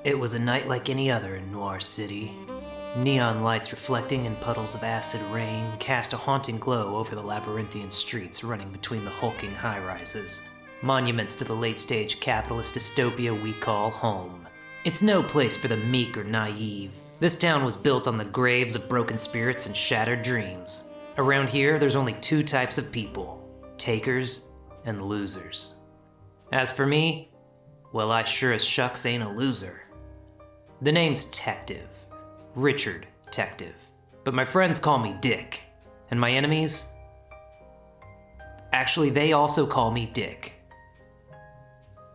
It was a night like any other in Noir City. Neon lights reflecting in puddles of acid rain cast a haunting glow over the labyrinthian streets running between the hulking high-rises, monuments to the late-stage capitalist dystopia we call home. It's no place for the meek or naive. This town was built on the graves of broken spirits and shattered dreams. Around here, there's only two types of people: takers and losers. As for me, well, I sure as shucks ain't a loser. The name's Tective. Richard Tective. But my friends call me Dick. And my enemies? Actually, they also call me Dick.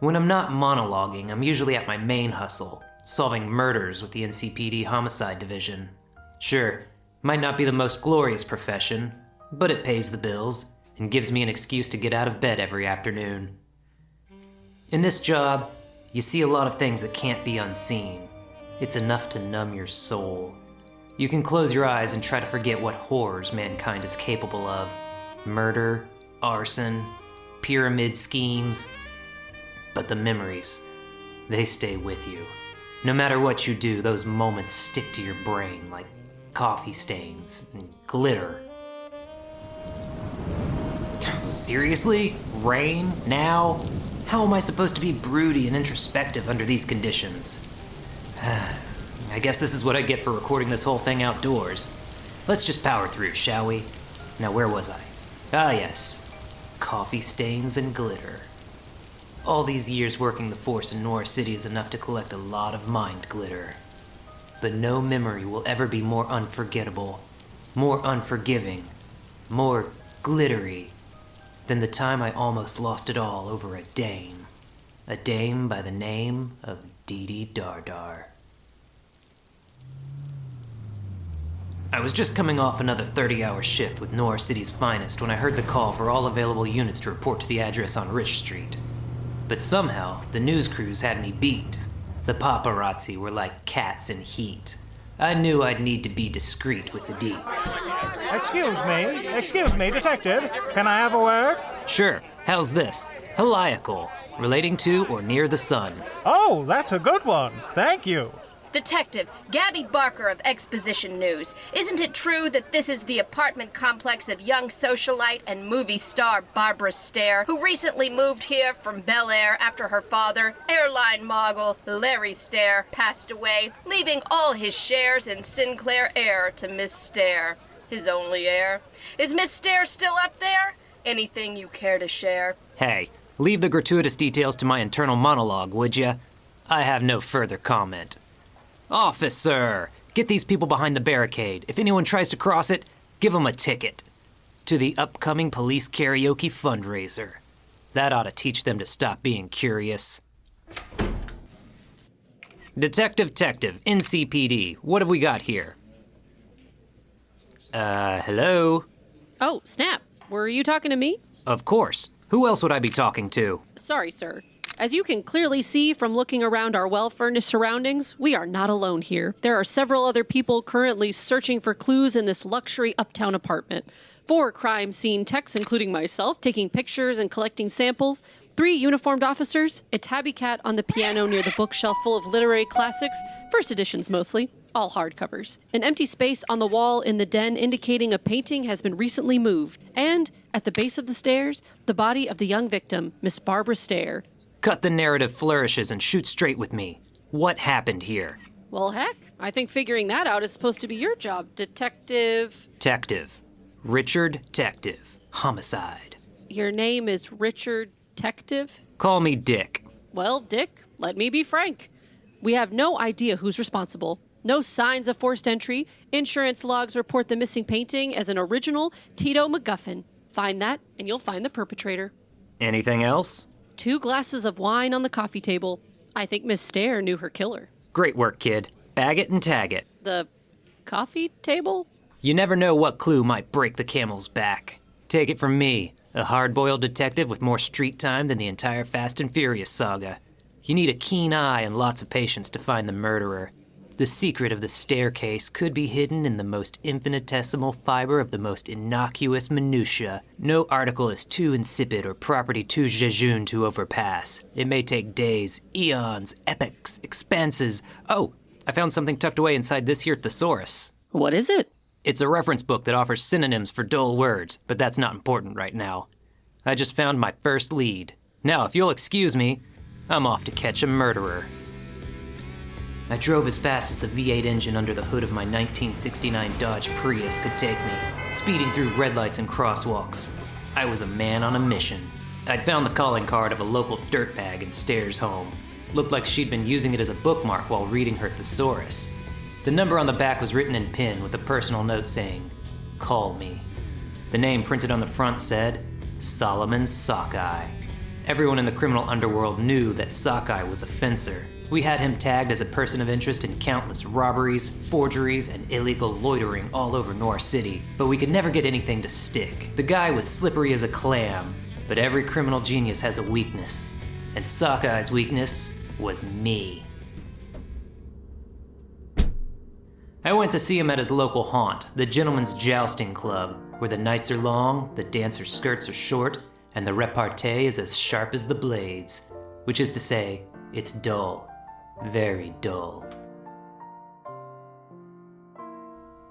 When I'm not monologuing, I'm usually at my main hustle, solving murders with the NCPD Homicide Division. Sure, might not be the most glorious profession, but it pays the bills and gives me an excuse to get out of bed every afternoon. In this job, you see a lot of things that can't be unseen. It's enough to numb your soul. You can close your eyes and try to forget what horrors mankind is capable of. Murder, arson, pyramid schemes. But the memories, they stay with you. No matter what you do, those moments stick to your brain like coffee stains and glitter. Seriously? Rain? Now? How am I supposed to be broody and introspective under these conditions? I guess this is what I get for recording this whole thing outdoors. Let's just power through, shall we? Now, where was I? Ah, yes. Coffee stains and glitter. All these years working the force in Noir City is enough to collect a lot of mind glitter. But no memory will ever be more unforgettable, more unforgiving, more glittery than the time I almost lost it all over a dame. A dame by the name of Dee Dee Dardar. I was just coming off another 30-hour shift with Noir City's finest when I heard the call for all available units to report to the address on Rich Street. But somehow, the news crews had me beat. The paparazzi were like cats in heat. I knew I'd need to be discreet with the deets. Excuse me, detective. Can I have a word? Sure, how's this? Heliacal, relating to or near the sun. Oh, that's a good one. Thank you. Detective, Gabby Barker of Exposition News. Isn't it true that this is the apartment complex of young socialite and movie star Barbara Stair, who recently moved here from Bel Air after her father, airline mogul Larry Stair, passed away, leaving all his shares in Sinclair Air to Miss Stair, his only heir? Is Miss Stair still up there? Anything you care to share? Hey, leave the gratuitous details to my internal monologue, would ya? I have no further comment. Officer, get these people behind the barricade. If anyone tries to cross it, give them a ticket. To the upcoming police karaoke fundraiser. That ought to teach them to stop being curious. Detective, NCPD, what have we got here? Hello? Oh, snap. Were you talking to me? Of course. Who else would I be talking to? Sorry, sir. As you can clearly see from looking around our well-furnished surroundings, we are not alone here. There are several other people currently searching for clues in this luxury uptown apartment. 4 crime scene techs, including myself, taking pictures and collecting samples. 3 uniformed officers, a tabby cat on the piano near the bookshelf full of literary classics, first editions mostly, all hardcovers. An empty space on the wall in the den indicating a painting has been recently moved. And, at the base of the stairs, the body of the young victim, Miss Barbara Stair. Cut the narrative flourishes and shoot straight with me. What happened here? Well, heck, I think figuring that out is supposed to be your job, Detective. Tective. Richard Tective. Homicide. Your name is Richard Tective? Call me Dick. Well, Dick, let me be frank. We have no idea who's responsible. No signs of forced entry. Insurance logs report the missing painting as an original Tito MacGuffin. Find that, and you'll find the perpetrator. Anything else? 2 glasses of wine on the coffee table. I think Miss Stair knew her killer. Great work, kid. Bag it and tag it. The coffee table? You never know what clue might break the camel's back. Take it from me, a hard-boiled detective with more street time than the entire Fast and Furious saga. You need a keen eye and lots of patience to find the murderer. The secret of the staircase could be hidden in the most infinitesimal fiber of the most innocuous minutia. No article is too insipid or property too jejune to overpass. It may take days, eons, epochs, expanses. Oh, I found something tucked away inside this here thesaurus. What is it? It's a reference book that offers synonyms for dull words, but that's not important right now. I just found my first lead. Now, if you'll excuse me, I'm off to catch a murderer. I drove as fast as the V8 engine under the hood of my 1969 Dodge Prius could take me, speeding through red lights and crosswalks. I was a man on a mission. I'd found the calling card of a local dirtbag in Stairs' home. Looked like she'd been using it as a bookmark while reading her thesaurus. The number on the back was written in pen with a personal note saying, "Call me." The name printed on the front said, Solomon Sockeye. Everyone in the criminal underworld knew that Sockeye was a fencer. We had him tagged as a person of interest in countless robberies, forgeries, and illegal loitering all over Noir City, but we could never get anything to stick. The guy was slippery as a clam, but every criminal genius has a weakness, and Sockeye's weakness was me. I went to see him at his local haunt, the Gentleman's Jousting Club, where the nights are long, the dancers' skirts are short, and the repartee is as sharp as the blades, which is to say, it's dull. Very dull.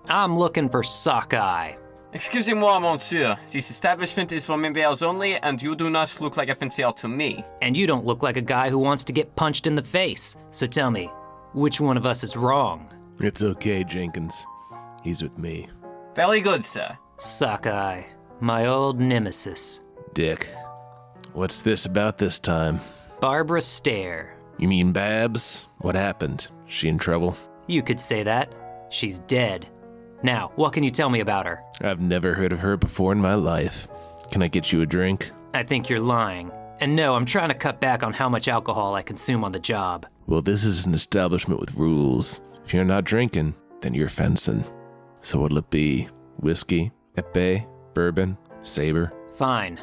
I'm looking for Sockeye. Excusez-moi, monsieur. This establishment is for members only, and you do not look like a fencer to me. And you don't look like a guy who wants to get punched in the face. So tell me, which one of us is wrong? It's okay, Jenkins. He's with me. Very good, sir. Sockeye, my old nemesis. Dick, what's this about this time? Barbara Stair. You mean Babs? What happened? She in trouble? You could say that. She's dead. Now, what can you tell me about her? I've never heard of her before in my life. Can I get you a drink? I think you're lying. And no, I'm trying to cut back on how much alcohol I consume on the job. Well, this is an establishment with rules. If you're not drinking, then you're fencing. So what'll it be? Whiskey? Epee? Bourbon? Saber? Fine.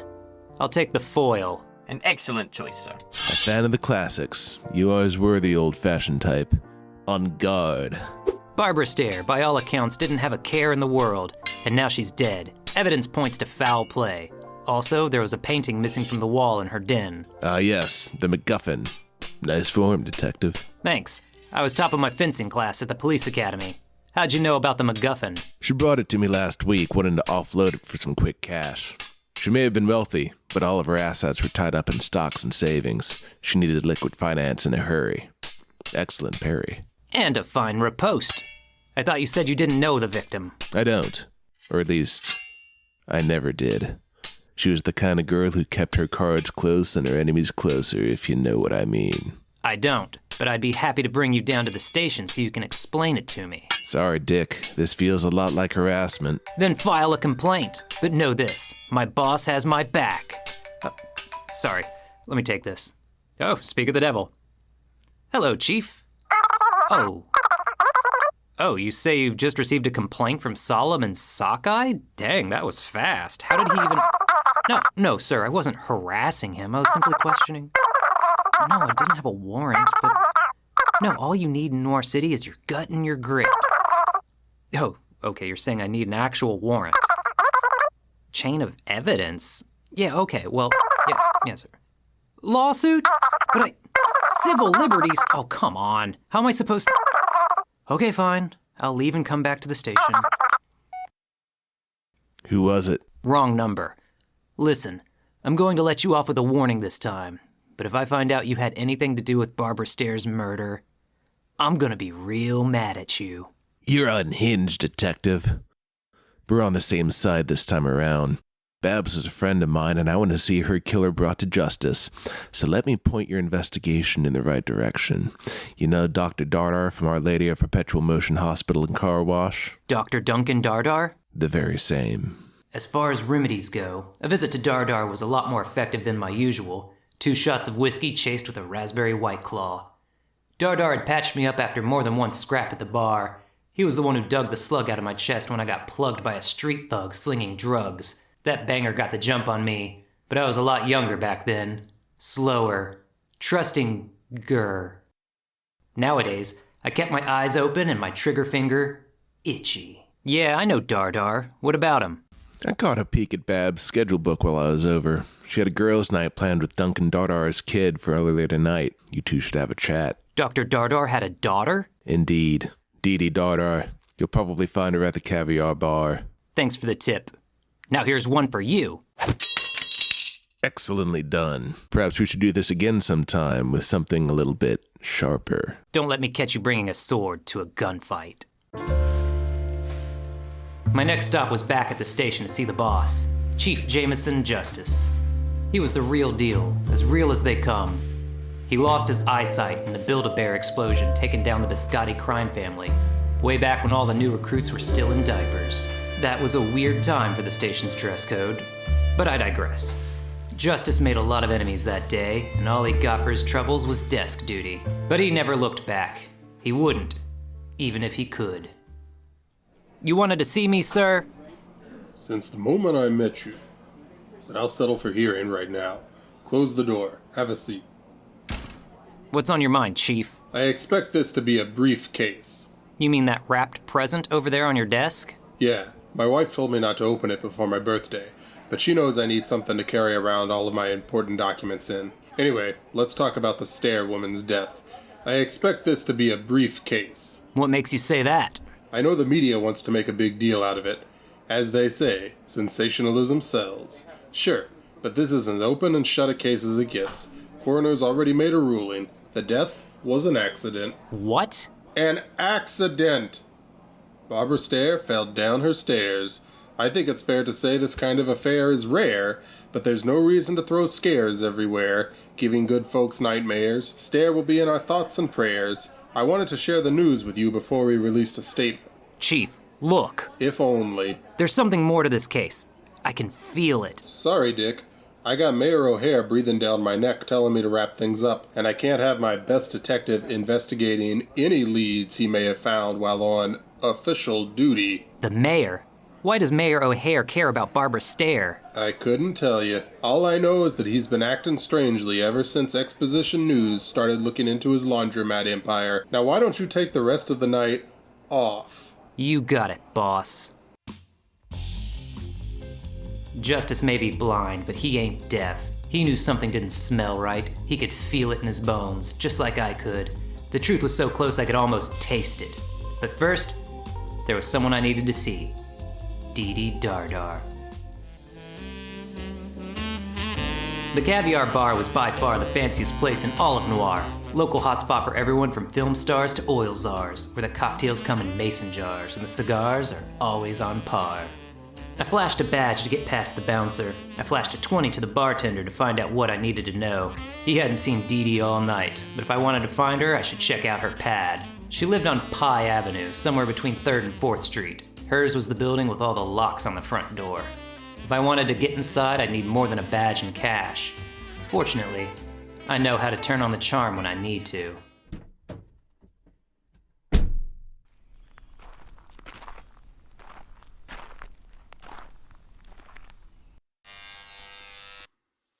I'll take the foil. An excellent choice, sir. A fan of the classics. You always were the old-fashioned type. On guard. Barbara Stair, by all accounts, didn't have a care in the world, and now she's dead. Evidence points to foul play. Also, there was a painting missing from the wall in her den. Ah, yes, the MacGuffin. Nice form, detective. Thanks. I was top of my fencing class at the police academy. How'd you know about the MacGuffin? She brought it to me last week, wanting to offload it for some quick cash. She may have been wealthy, but all of her assets were tied up in stocks and savings. She needed liquid finance in a hurry. Excellent parry. And a fine riposte. I thought you said you didn't know the victim. I don't. Or at least, I never did. She was the kind of girl who kept her cards close and her enemies closer, if you know what I mean. I don't, but I'd be happy to bring you down to the station so you can explain it to me. Sorry, Dick. This feels a lot like harassment. Then file a complaint. But know this, my boss has my back. Sorry, let me take this. Oh, speak of the devil. Hello, Chief. Oh, you say you've just received a complaint from Solomon Sockeye? Dang, that was fast. How did he even... No, sir, I wasn't harassing him. I was simply questioning... No, I didn't have a warrant, but... No, all you need in Noir City is your gut and your grit. Oh, okay, you're saying I need an actual warrant. Chain of evidence? Yeah, okay, well, yeah, sir. Lawsuit? But civil liberties? Oh, come on. How am I supposed to... Okay, fine. I'll leave and come back to the station. Who was it? Wrong number. Listen, I'm going to let you off with a warning this time. But if I find out you had anything to do with Barbara Stair's murder, I'm gonna be real mad at you. You're unhinged, detective. We're on the same side this time around. Babs is a friend of mine, and I want to see her killer brought to justice. So let me point your investigation in the right direction. You know Dr. Dardar from Our Lady of Perpetual Motion Hospital and Car Wash? Dr. Duncan Dardar? The very same. As far as remedies go, a visit to Dardar was a lot more effective than my usual. 2 shots of whiskey chased with a raspberry White Claw. Dardar had patched me up after more than one scrap at the bar. He was the one who dug the slug out of my chest when I got plugged by a street thug slinging drugs. That banger got the jump on me, but I was a lot younger back then. Slower. Trusting-ger. Nowadays, I kept my eyes open and my trigger finger itchy. Yeah, I know Darr. What about him? I caught a peek at Bab's schedule book while I was over. She had a girls' night planned with Duncan Dardar's kid for earlier tonight. You two should have a chat. Dr. Darr had a daughter? Indeed. Dee Dardar. You'll probably find her at the Caviar Bar. Thanks for the tip. Now here's one for you. Excellently done. Perhaps we should do this again sometime with something a little bit sharper. Don't let me catch you bringing a sword to a gunfight. My next stop was back at the station to see the boss, Chief Jameson Justice. He was the real deal, as real as they come. He lost his eyesight in the Build-A-Bear explosion taking down the Biscotti crime family, way back when all the new recruits were still in diapers. That was a weird time for the station's dress code, but I digress. Justice made a lot of enemies that day, and all he got for his troubles was desk duty. But he never looked back. He wouldn't, even if he could. You wanted to see me, sir? Since the moment I met you. But I'll settle for hearing right now. Close the door. Have a seat. What's on your mind, Chief? I expect this to be a brief case. You mean that wrapped present over there on your desk? Yeah, my wife told me not to open it before my birthday, but she knows I need something to carry around all of my important documents in. Anyway, let's talk about the Stair woman's death. I expect this to be a brief case. What makes you say that? I know the media wants to make a big deal out of it. As they say, sensationalism sells. Sure, but this is as open and shut a case as it gets. Coroner's already made a ruling. The death was an accident. What? An accident! Barbara Stair fell down her stairs. I think it's fair to say this kind of affair is rare, but there's no reason to throw scares everywhere, giving good folks nightmares. Stair will be in our thoughts and prayers. I wanted to share the news with you before we released a statement. Chief, look. If only. There's something more to this case. I can feel it. Sorry, Dick. I got Mayor O'Hare breathing down my neck telling me to wrap things up, and I can't have my best detective investigating any leads he may have found while on official duty. The mayor? Why does Mayor O'Hare care about Barbara Stair? I couldn't tell you. All I know is that he's been acting strangely ever since Exposition News started looking into his laundromat empire. Now why don't you take the rest of the night off? You got it, boss. Justice may be blind, but he ain't deaf. He knew something didn't smell right. He could feel it in his bones, just like I could. The truth was so close I could almost taste it. But first, there was someone I needed to see. Dee Darr. The Caviar Bar was by far the fanciest place in all of Noir. Local hotspot for everyone from film stars to oil czars, where the cocktails come in mason jars and the cigars are always on par. I flashed a badge to get past the bouncer. I flashed a 20 to the bartender to find out what I needed to know. He hadn't seen Dee all night, but if I wanted to find her, I should check out her pad. She lived on Pie Avenue, somewhere between 3rd and 4th Street. Hers was the building with all the locks on the front door. If I wanted to get inside, I'd need more than a badge and cash. Fortunately, I know how to turn on the charm when I need to.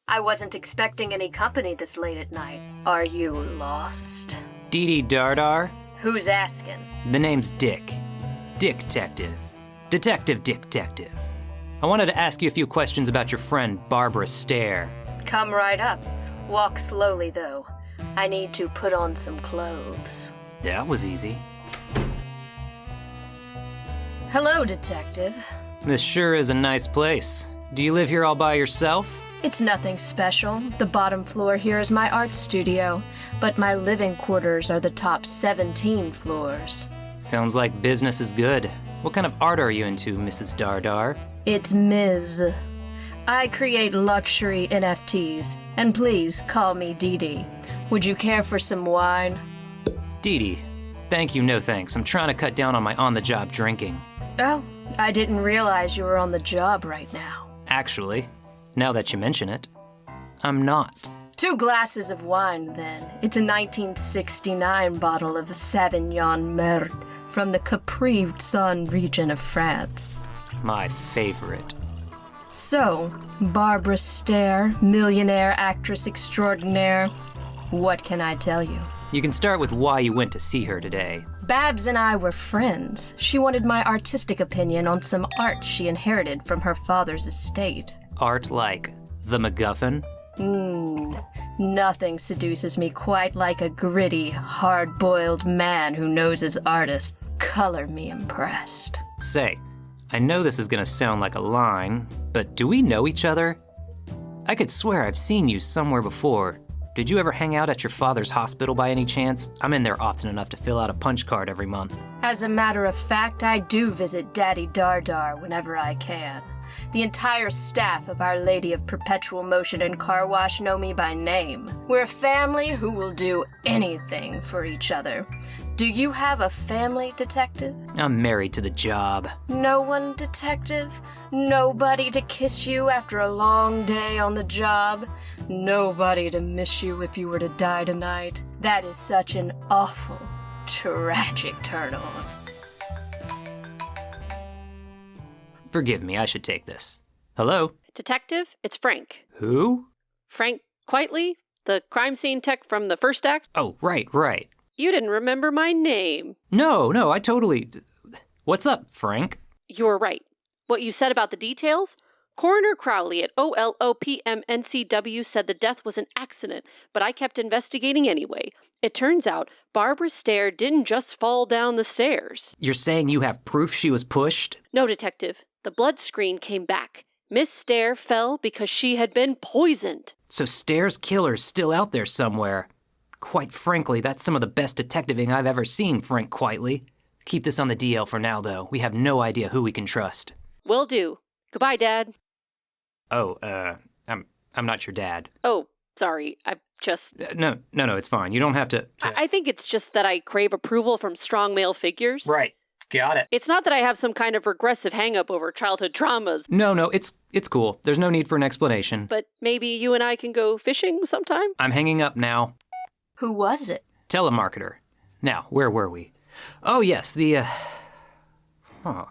I wasn't expecting any company this late at night. Are you lost? Dee Darr? Who's asking? The name's Dick. Dick-tective. Detective Dick-tective. I wanted to ask you a few questions about your friend Barbara Stair. Come right up. Walk slowly, though. I need to put on some clothes. That was easy. Hello, Detective. This sure is a nice place. Do you live here all by yourself? It's nothing special. The bottom floor here is my art studio, but my living quarters are the top 17 floors. Sounds like business is good. What kind of art are you into, Mrs. Darr? It's Ms. I create luxury NFTs, and please call me Dee. Would you care for some wine? Dee, thank you, no thanks. I'm trying to cut down on my on-the-job drinking. Oh, I didn't realize you were on the job right now. Actually, now that you mention it, I'm not. 2 glasses of wine, then. It's a 1969 bottle of Sauvignon Merde from the Capri-Sun region of France. My favorite. So, Barbara Stair, millionaire actress extraordinaire, what can I tell you? You can start with why you went to see her today. Babs and I were friends. She wanted my artistic opinion on some art she inherited from her father's estate. Art like the MacGuffin? Nothing seduces me quite like a gritty, hard-boiled man who knows his artist. Color me impressed. Say, I know this is gonna sound like a line, but do we know each other? I could swear I've seen you somewhere before. Did you ever hang out at your father's hospital by any chance? I'm in there often enough to fill out a punch card every month. As a matter of fact, I do visit Daddy Dardar whenever I can. The entire staff of Our Lady of Perpetual Motion and Car Wash know me by name. We're a family who will do anything for each other. Do you have a family, Detective? I'm married to the job. No one, Detective? Nobody to kiss you after a long day on the job? Nobody to miss you if you were to die tonight? That is such an awful, tragic turn-on. Forgive me, I should take this. Hello? Detective, it's Frank. Who? Frank Quitely, the crime scene tech from the first act. Oh, right. You didn't remember my name. No, I totally... What's up, Frank? You're right. What you said about the details? Coroner Crowley at OLOPMNCW said the death was an accident, but I kept investigating anyway. It turns out Barbara Stair didn't just fall down the stairs. You're saying you have proof she was pushed? No, Detective. The blood screen came back. Miss Stair fell because she had been poisoned. So Stair's killer's still out there somewhere. Quite frankly, that's some of the best detectiving I've ever seen, Frank Quitely. Keep this on the DL for now, though. We have no idea who we can trust. Will do. Goodbye, Dad. Oh, I'm not your dad. Oh, sorry. I've just... No, it's fine. You don't have to... I think it's just that I crave approval from strong male figures. Right. Got it. It's not that I have some kind of regressive hang-up over childhood traumas. No, it's cool. There's no need for an explanation. But maybe you and I can go fishing sometime? I'm hanging up now. Who was it? Telemarketer. Now, where were we? Oh, yes, Oh,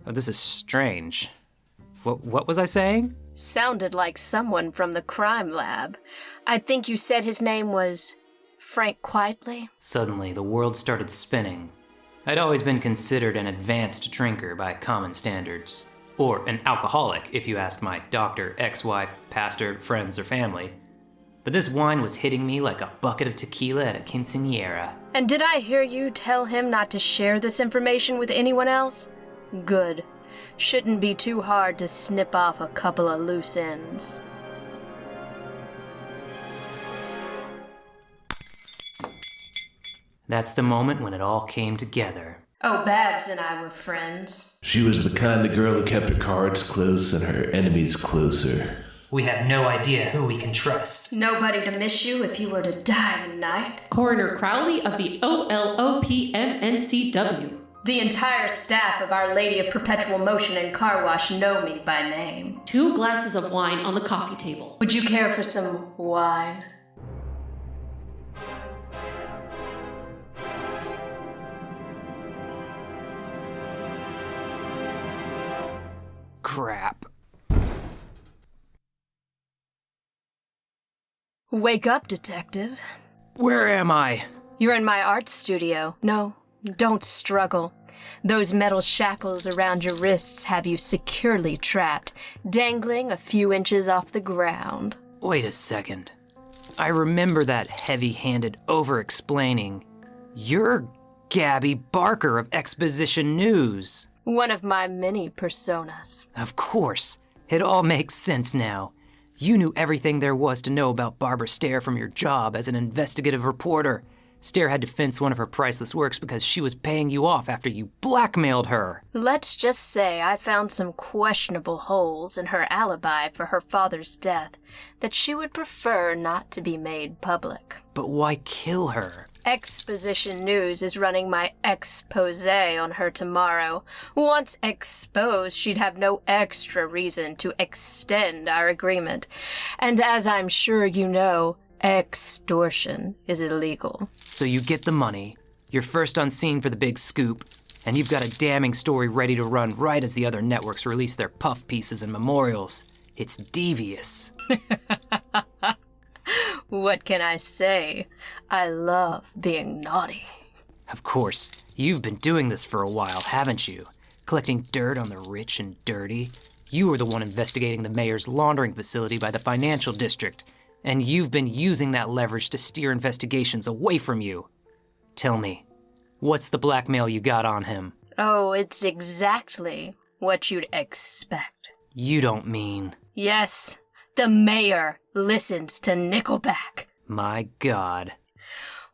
this is strange. What was I saying? Sounded like someone from the crime lab. I think you said his name was Frank Quitely? Suddenly, the world started spinning. I'd always been considered an advanced drinker by common standards. Or an alcoholic, if you asked my doctor, ex-wife, pastor, friends, or family. But this wine was hitting me like a bucket of tequila at a quinceañera. And did I hear you tell him not to share this information with anyone else? Good. Shouldn't be too hard to snip off a couple of loose ends. That's the moment when it all came together. Oh, Babs and I were friends. She was the kind of girl who kept her cards close and her enemies closer. We have no idea who we can trust. Nobody to miss you if you were to die tonight. Coroner Crowley of the OLOPMNCW. The entire staff of Our Lady of Perpetual Motion and Car Wash know me by name. 2 glasses of wine on the coffee table. Would you care for some wine? Crap. Wake up, Detective. Where am I? You're in my art studio. No, don't struggle. Those metal shackles around your wrists have you securely trapped, dangling a few inches off the ground. Wait a second. I remember that heavy-handed over-explaining. You're Gabby Barker of Exposition News. One of my many personas. Of course. It all makes sense now. You knew everything there was to know about Barbara Stair from your job as an investigative reporter. Stair had to fence one of her priceless works because she was paying you off after you blackmailed her. Let's just say I found some questionable holes in her alibi for her father's death that she would prefer not to be made public. But why kill her? Exposition News is running my expose on her tomorrow. Once exposed, she'd have no extra reason to extend our agreement. And as I'm sure you know, extortion is illegal. So you get the money, you're first on scene for the big scoop, and you've got a damning story ready to run right as the other networks release their puff pieces and memorials. It's devious. What can I say? I love being naughty. Of course, you've been doing this for a while, haven't you? Collecting dirt on the rich and dirty. You were the one investigating the mayor's laundering facility by the financial district, and you've been using that leverage to steer investigations away from you. Tell me, what's the blackmail you got on him? Oh, it's exactly what you'd expect. You don't mean... Yes, the mayor listens to Nickelback. My God.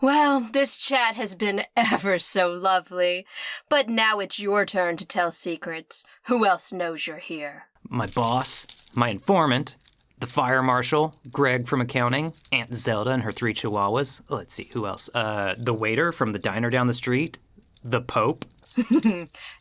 Well, this chat has been ever so lovely, but now it's your turn to tell secrets. Who else knows you're here? My boss, my informant, the fire marshal, Greg from accounting, Aunt Zelda and her 3 chihuahuas. Let's see, who else? The waiter from the diner down the street, the Pope.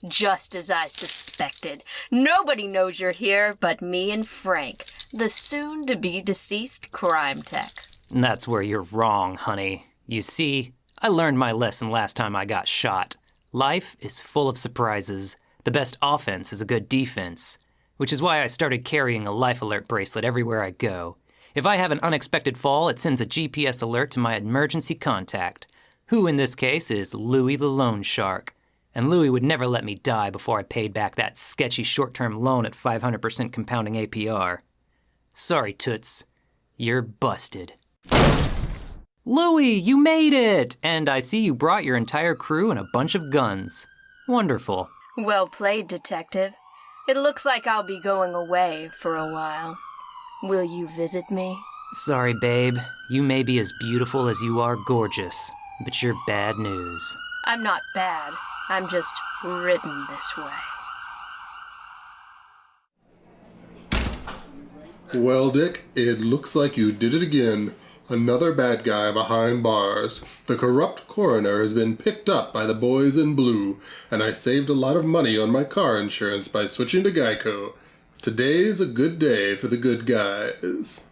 Just as I suspected. Nobody knows you're here but me and Frank, the soon-to-be deceased crime tech. And that's where you're wrong, honey. You see, I learned my lesson last time I got shot. Life is full of surprises. The best offense is a good defense, which is why I started carrying a life alert bracelet everywhere I go. If I have an unexpected fall, it sends a GPS alert to my emergency contact, who in this case is Louie the Loan Shark. And Louie would never let me die before I paid back that sketchy short-term loan at 500% compounding APR. Sorry, Toots. You're busted. Louie, you made it! And I see you brought your entire crew and a bunch of guns. Wonderful. Well played, Detective. It looks like I'll be going away for a while. Will you visit me? Sorry, babe. You may be as beautiful as you are gorgeous, but you're bad news. I'm not bad. I'm just written this way. Well, Dick, it looks like you did it again. Another bad guy behind bars. The corrupt coroner has been picked up by the boys in blue, and I saved a lot of money on my car insurance by switching to Geico. Today's a good day for the good guys.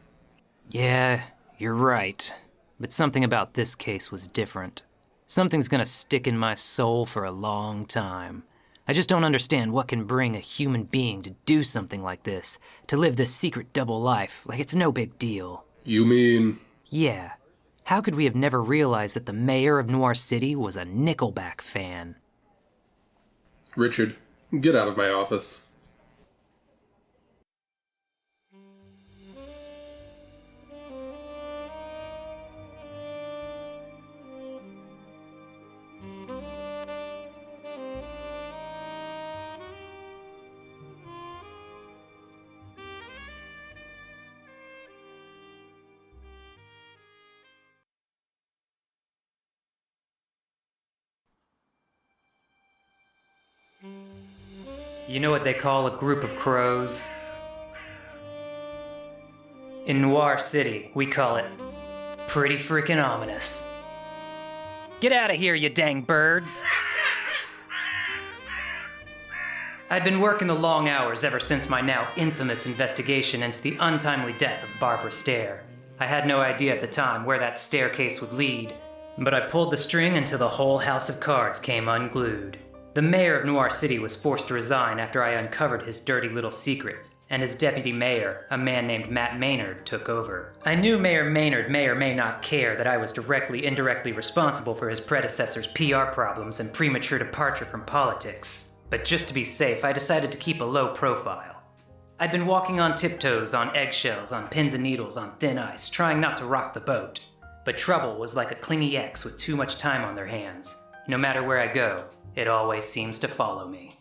Yeah, you're right. But something about this case was different. Something's gonna stick in my soul for a long time. I just don't understand what can bring a human being to do something like this, to live this secret double life, like it's no big deal. You mean... Yeah. How could we have never realized that the mayor of Noir City was a Nickelback fan? Richard, get out of my office. You know what they call a group of crows? In Noir City, we call it pretty freaking ominous. Get out of here, you dang birds! I'd been working the long hours ever since my now infamous investigation into the untimely death of Barbara Stair. I had no idea at the time where that staircase would lead, but I pulled the string until the whole house of cards came unglued. The mayor of Noir City was forced to resign after I uncovered his dirty little secret, and his deputy mayor, a man named Matt Maynard, took over. I knew Mayor Maynard may or may not care that I was indirectly responsible for his predecessor's PR problems and premature departure from politics. But just to be safe, I decided to keep a low profile. I'd been walking on tiptoes, on eggshells, on pins and needles, on thin ice, trying not to rock the boat. But trouble was like a clingy ex with too much time on their hands. No matter where I go, it always seems to follow me.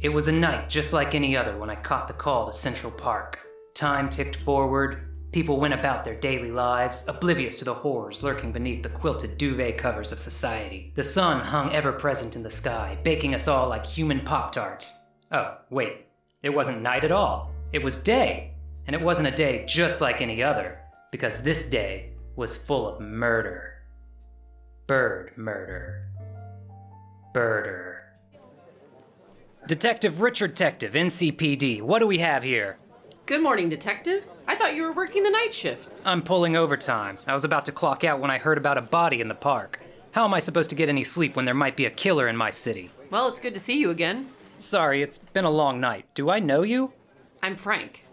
It was a night just like any other when I caught the call to Central Park. Time ticked forward. People went about their daily lives, oblivious to the horrors lurking beneath the quilted duvet covers of society. The sun hung ever-present in the sky, baking us all like human Pop-Tarts. Oh, wait. It wasn't night at all. It was day. And it wasn't a day just like any other, because this day was full of murder. Bird murder. Birder. Detective Richard Detective, NCPD, what do we have here? Good morning, Detective. I thought you were working the night shift. I'm pulling overtime. I was about to clock out when I heard about a body in the park. How am I supposed to get any sleep when there might be a killer in my city? Well, it's good to see you again. Sorry, it's been a long night. Do I know you? I'm Frank.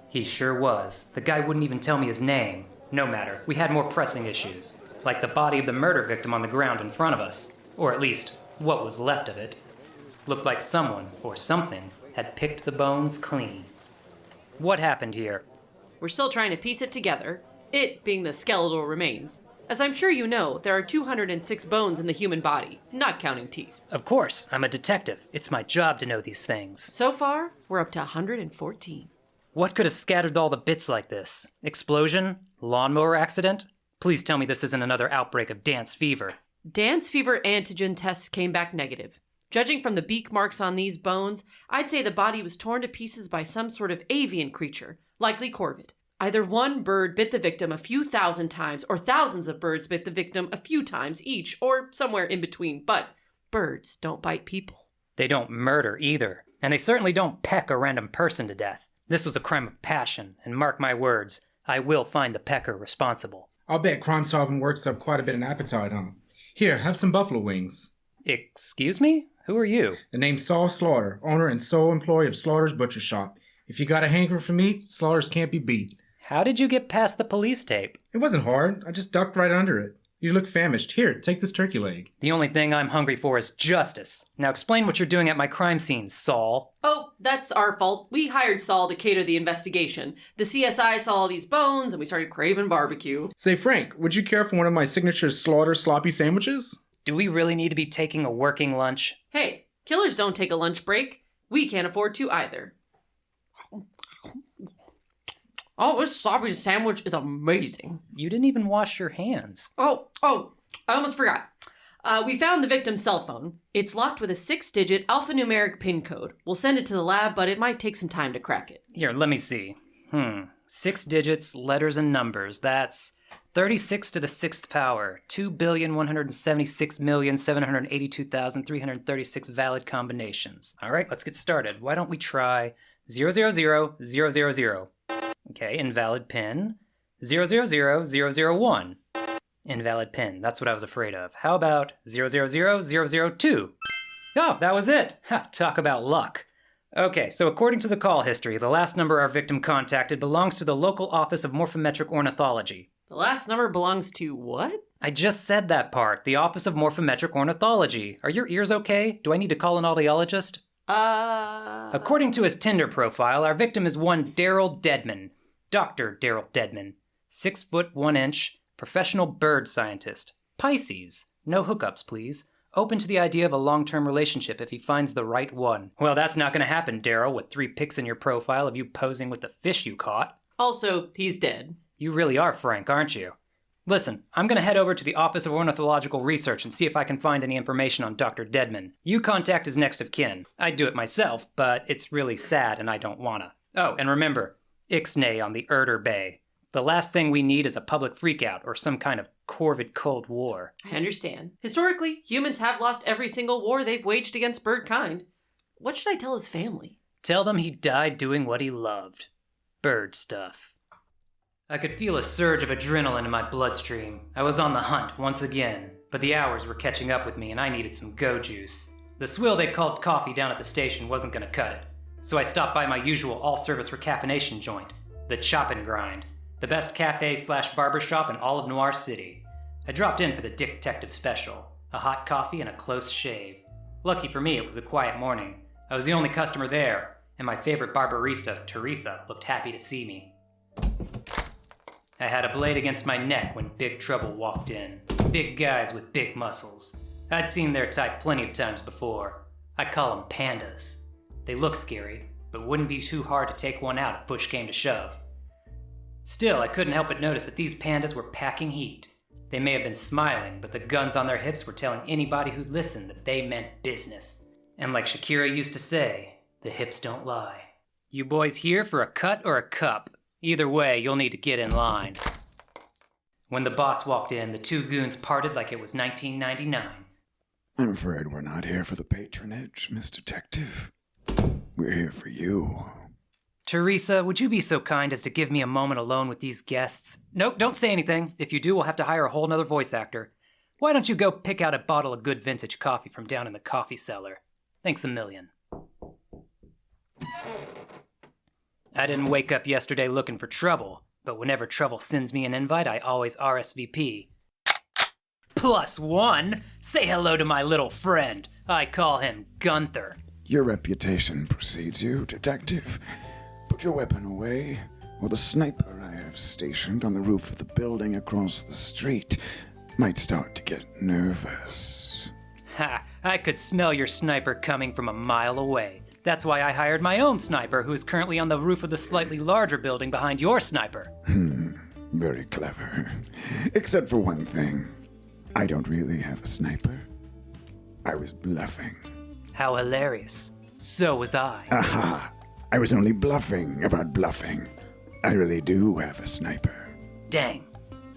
He sure was. The guy wouldn't even tell me his name. No matter. We had more pressing issues, like the body of the murder victim on the ground in front of us, or at least what was left of it. Looked like someone, or something, had picked the bones clean. What happened here? We're still trying to piece it together, it being the skeletal remains. As I'm sure you know, there are 206 bones in the human body, not counting teeth. Of course, I'm a detective. It's my job to know these things. So far, we're up to 114. What could have scattered all the bits like this? Explosion? Lawnmower accident? Please tell me this isn't another outbreak of dance fever. Dance fever antigen tests came back negative. Judging from the beak marks on these bones, I'd say the body was torn to pieces by some sort of avian creature, likely corvid. Either one bird bit the victim a few thousand times, or thousands of birds bit the victim a few times each, or somewhere in between, but birds don't bite people. They don't murder either, and they certainly don't peck a random person to death. This was a crime of passion, and mark my words, I will find the pecker responsible. I'll bet crime-solving works up quite a bit of appetite, huh? Here, have some buffalo wings. Excuse me? Who are you? The name's Saul Slaughter, owner and sole employee of Slaughter's Butcher Shop. If you got a hankering for meat, Slaughter's can't be beat. How did you get past the police tape? It wasn't hard. I just ducked right under it. You look famished. Here, take this turkey leg. The only thing I'm hungry for is justice. Now explain what you're doing at my crime scene, Saul. Oh, that's our fault. We hired Saul to cater the investigation. The CSI saw all these bones, and we started craving barbecue. Say, Frank, would you care for one of my signature Slaughter sloppy sandwiches? Do we really need to be taking a working lunch? Hey, killers don't take a lunch break. We can't afford to either. Oh, this sloppy sandwich is amazing. You didn't even wash your hands. Oh, I almost forgot. We found the victim's cell phone. It's locked with a 6-digit alphanumeric PIN code. We'll send it to the lab, but it might take some time to crack it. Here, let me see. 6 digits, letters, and numbers. That's 36 to the 6th power. 2,176,782,336 valid combinations. All right, let's get started. Why don't we try 000,000. Okay, invalid PIN. 000,001. Invalid PIN. That's what I was afraid of. How about 000,002? Oh, that was it. Ha, talk about luck. Okay, so according to the call history, the last number our victim contacted belongs to the local office of morphometric ornithology. The last number belongs to what? I just said that part. The office of morphometric ornithology. Are your ears okay? Do I need to call an audiologist? According to his Tinder profile, our victim is one Daryl Deadman. Dr. Daryl Deadman. 6 foot 1 inch, professional bird scientist. Pisces. No hookups, please. Open to the idea of a long-term relationship if he finds the right one. Well, that's not gonna happen, Daryl, with 3 pics in your profile of you posing with the fish you caught. Also, he's dead. You really are frank, aren't you? Listen, I'm gonna head over to the Office of Ornithological Research and see if I can find any information on Dr. Deadman. You contact his next of kin. I'd do it myself, but it's really sad and I don't wanna. Oh, and remember, Ixnay on the Erder Bay. The last thing we need is a public freakout or some kind of corvid Cold War. I understand. Historically, humans have lost every single war they've waged against birdkind. What should I tell his family? Tell them he died doing what he loved. Bird stuff. I could feel a surge of adrenaline in my bloodstream. I was on the hunt once again, but the hours were catching up with me and I needed some go juice. The swill they called coffee down at the station wasn't gonna cut it, so I stopped by my usual all-service recaffeination joint, the Chop and Grind, the best cafe/barbershop in all of Noir City. I dropped in for the Detective Special, a hot coffee and a close shave. Lucky for me, it was a quiet morning. I was the only customer there, and my favorite barberista, Teresa, looked happy to see me. I had a blade against my neck when Big Trouble walked in. Big guys with big muscles. I'd seen their type plenty of times before. I call them pandas. They look scary, but wouldn't be too hard to take one out if push came to shove. Still, I couldn't help but notice that these pandas were packing heat. They may have been smiling, but the guns on their hips were telling anybody who'd listen that they meant business. And like Shakira used to say, the hips don't lie. You boys here for a cut or a cup? Either way, you'll need to get in line. When the boss walked in, the 2 goons parted like it was 1999. I'm afraid we're not here for the patronage, Miss Detective. We're here for you. Teresa, would you be so kind as to give me a moment alone with these guests? Nope, don't say anything. If you do, we'll have to hire a whole nother voice actor. Why don't you go pick out a bottle of good vintage coffee from down in the coffee cellar? Thanks a million. I didn't wake up yesterday looking for trouble. but whenever Trouble sends me an invite, I always RSVP. +1, say hello to my little friend. I call him Gunther. Your reputation precedes you, Detective. Put your weapon away, or the sniper I have stationed on the roof of the building across the street might start to get nervous. Ha, I could smell your sniper coming from a mile away. That's why I hired my own sniper, who is currently on the roof of the slightly larger building behind your sniper. Very clever. Except for one thing. I don't really have a sniper. I was bluffing. How hilarious. So was I. Aha! I was only bluffing about bluffing. I really do have a sniper. Dang.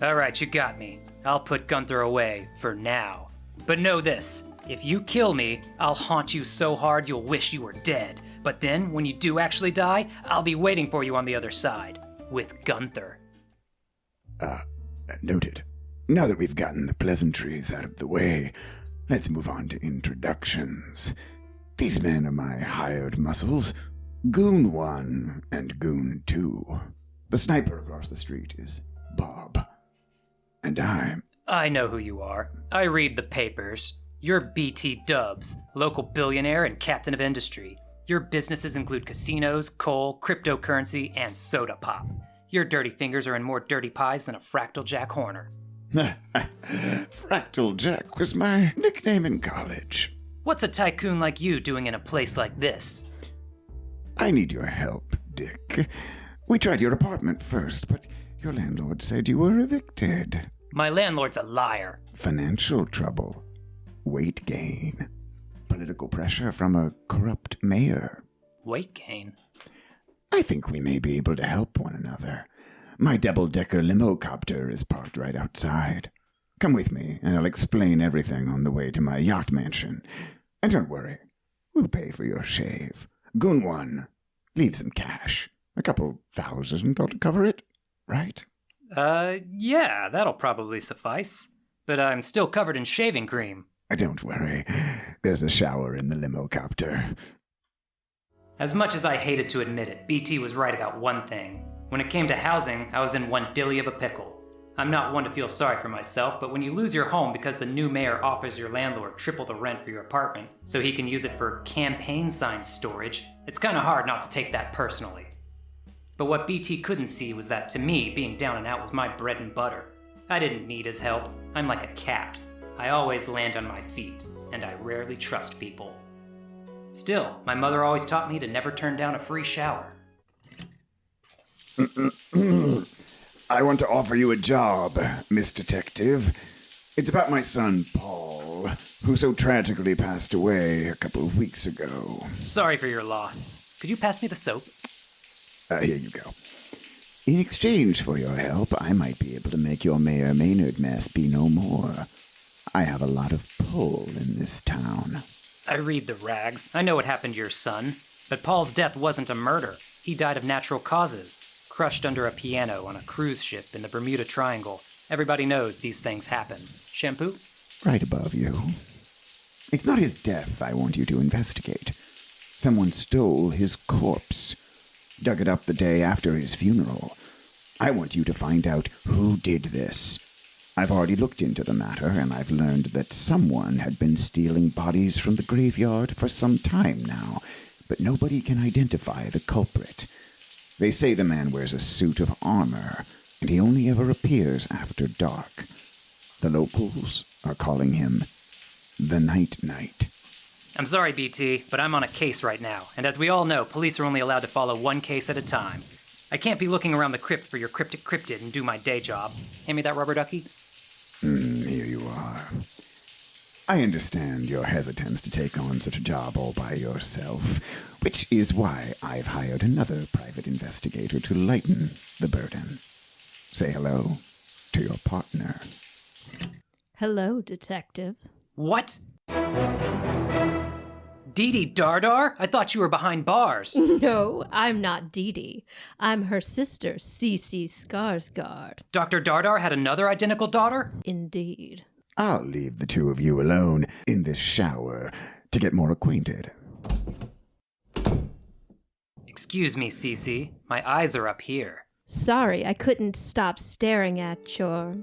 Alright, you got me. I'll put Gunther away, for now. But know this, if you kill me, I'll haunt you so hard you'll wish you were dead. But then, when you do actually die, I'll be waiting for you on the other side. With Gunther. Noted. Now that we've gotten the pleasantries out of the way, let's move on to introductions. These men are my hired muscles, Goon 1 and Goon 2. The sniper across the street is Bob. And I know who you are. I read the papers. You're BT Dubs, local billionaire and captain of industry. Your businesses include casinos, coal, cryptocurrency, and soda pop. Your dirty fingers are in more dirty pies than a Fractal Jack Horner. Fractal Jack was my nickname in college. What's a tycoon like you doing in a place like this? I need your help, Dick. We tried your apartment first, but your landlord said you were evicted. My landlord's a liar. Financial trouble. Weight gain. Political pressure from a corrupt mayor. Weight gain? I think we may be able to help one another. My double-decker limo-copter is parked right outside. Come with me, and I'll explain everything on the way to my yacht mansion. And don't worry, we'll pay for your shave. Goon 1, leave some cash. A couple $1,000 ought to cover it, right? Yeah, that'll probably suffice. But I'm still covered in shaving cream. Don't worry, there's a shower in the limo-copter. As much as I hated to admit it, BT was right about one thing. When it came to housing, I was in one dilly of a pickle. I'm not one to feel sorry for myself, but when you lose your home because the new mayor offers your landlord triple the rent for your apartment so he can use it for campaign sign storage, it's kinda hard not to take that personally. But what BT couldn't see was that to me, being down and out was my bread and butter. I didn't need his help. I'm like a cat. I always land on my feet, and I rarely trust people. Still, my mother always taught me to never turn down a free shower. I want to offer you a job, Miss Detective. It's about my son, Paul, who so tragically passed away a couple of weeks ago. Sorry for your loss. Could you pass me the soap? Here you go. In exchange for your help, I might be able to make your Mayor Maynard mess be no more. I have a lot of pull in this town. I read the rags. I know what happened to your son. But Paul's death wasn't a murder. He died of natural causes. Crushed under a piano on a cruise ship in the Bermuda Triangle. Everybody knows these things happen. Shampoo? Right above you. It's not his death I want you to investigate. Someone stole his corpse. Dug it up the day after his funeral. I want you to find out who did this. I've already looked into the matter, and I've learned that someone had been stealing bodies from the graveyard for some time now, but nobody can identify the culprit. They say the man wears a suit of armor, and he only ever appears after dark. The locals are calling him the Night Knight. I'm sorry, BT, but I'm on a case right now, and as we all know, police are only allowed to follow one case at a time. I can't be looking around the crypt for your cryptic cryptid and do my day job. Hand me that rubber ducky. Here you are. I understand your hesitance to take on such a job all by yourself, which is why I've hired another private investigator to lighten the burden. Say hello to your partner. Hello, Detective. What? Dee Dee Dardar? I thought you were behind bars. No, I'm not Dee Dee. I'm her sister, Cece Skarsgård. Dr. Dardar had another identical daughter? Indeed. I'll leave the two of you alone in this shower to get more acquainted. Excuse me, Cece. My eyes are up here. Sorry, I couldn't stop staring at your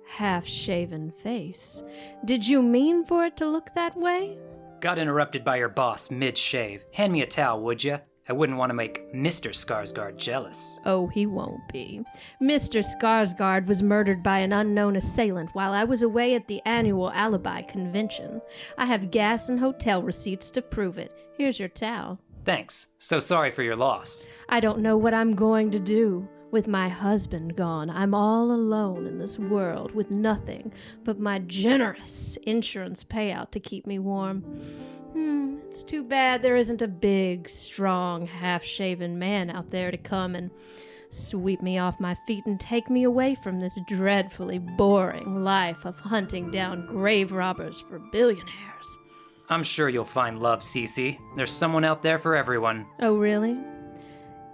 half-shaven face. Did you mean for it to look that way? Got interrupted by your boss mid-shave. Hand me a towel, would ya? I wouldn't want to make Mr. Skarsgård jealous. Oh, he won't be. Mr. Skarsgård was murdered by an unknown assailant while I was away at the annual alibi convention. I have gas and hotel receipts to prove it. Here's your towel. Thanks. So sorry for your loss. I don't know what I'm going to do. With my husband gone, I'm all alone in this world with nothing but my generous insurance payout to keep me warm. It's too bad there isn't a big, strong, half-shaven man out there to come and sweep me off my feet and take me away from this dreadfully boring life of hunting down grave robbers for billionaires. I'm sure you'll find love, Cece. There's someone out there for everyone. Oh, really?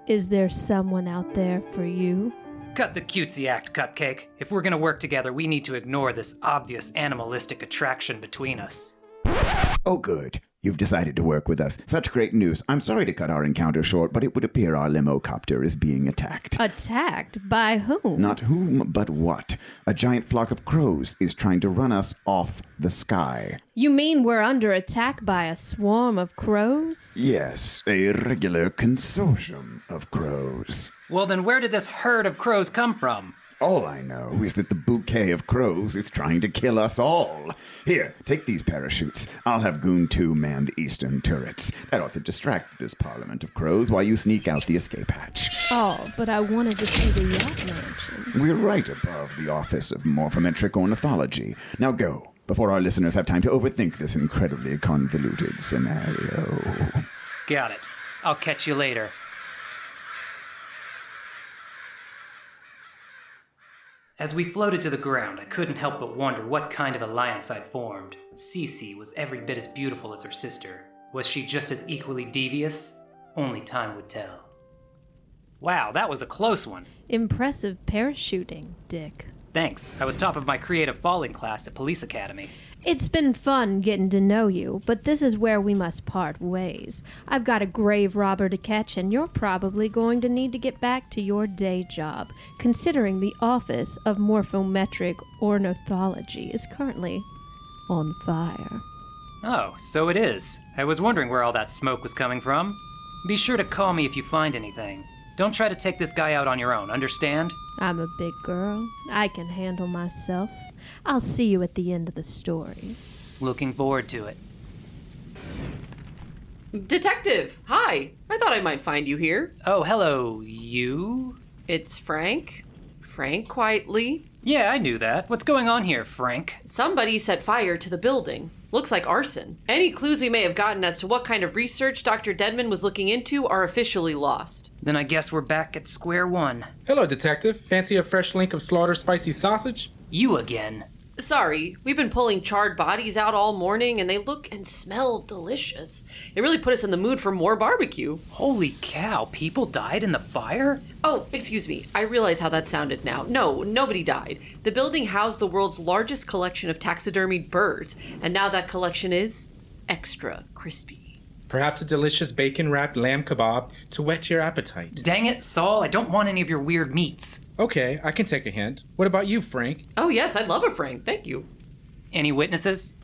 Is there someone out there for you? Cut the cutesy act, Cupcake. If we're gonna work together, we need to ignore this obvious animalistic attraction between us. Oh, good. You've decided to work with us. Such great news. I'm sorry to cut our encounter short, but it would appear our limo copter is being attacked. Attacked? By whom? Not whom, but what. A giant flock of crows is trying to run us off the sky. You mean we're under attack by a swarm of crows? Yes, a regular consortium of crows. Well, then where did this herd of crows come from? All I know is that the bouquet of crows is trying to kill us all. Here, take these parachutes. I'll have Goon 2 man the eastern turrets. That ought to distract this parliament of crows while you sneak out the escape hatch. Oh, but I wanted to see the yacht mansion. We're right above the Office of Morphometric Ornithology. Now go, before our listeners have time to overthink this incredibly convoluted scenario. Got it. I'll catch you later. As we floated to the ground, I couldn't help but wonder what kind of alliance I'd formed. Cece was every bit as beautiful as her sister. Was she just as equally devious? Only time would tell. Wow, that was a close one. Impressive parachuting, Dick. Thanks. I was top of my creative falling class at Police Academy. It's been fun getting to know you, but this is where we must part ways. I've got a grave robber to catch, and you're probably going to need to get back to your day job, considering the Office of Morphometric Ornithology is currently on fire. Oh, so it is. I was wondering where all that smoke was coming from. Be sure to call me if you find anything. Don't try to take this guy out on your own, understand? I'm a big girl. I can handle myself. I'll see you at the end of the story. Looking forward to it. Detective, hi. I thought I might find you here. Oh, hello, you? It's Frank. Frank Quietly. Yeah, I knew that. What's going on here, Frank? Somebody set fire to the building. Looks like arson. Any clues we may have gotten as to what kind of research Dr. Deadman was looking into are officially lost. Then I guess we're back at square one. Hello, Detective. Fancy a fresh link of slaughter spicy sausage? You again. Sorry, we've been pulling charred bodies out all morning and they look and smell delicious. It really put us in the mood for more barbecue. Holy cow, people died in the fire? Oh, excuse me. I realize how that sounded now. No, nobody died. The building housed the world's largest collection of taxidermied birds, and now that collection is extra crispy. Perhaps a delicious bacon-wrapped lamb kebab to whet your appetite. Dang it, Saul, I don't want any of your weird meats. Okay, I can take a hint. What about you, Frank? Oh yes, I'd love a Frank. Thank you. Any witnesses?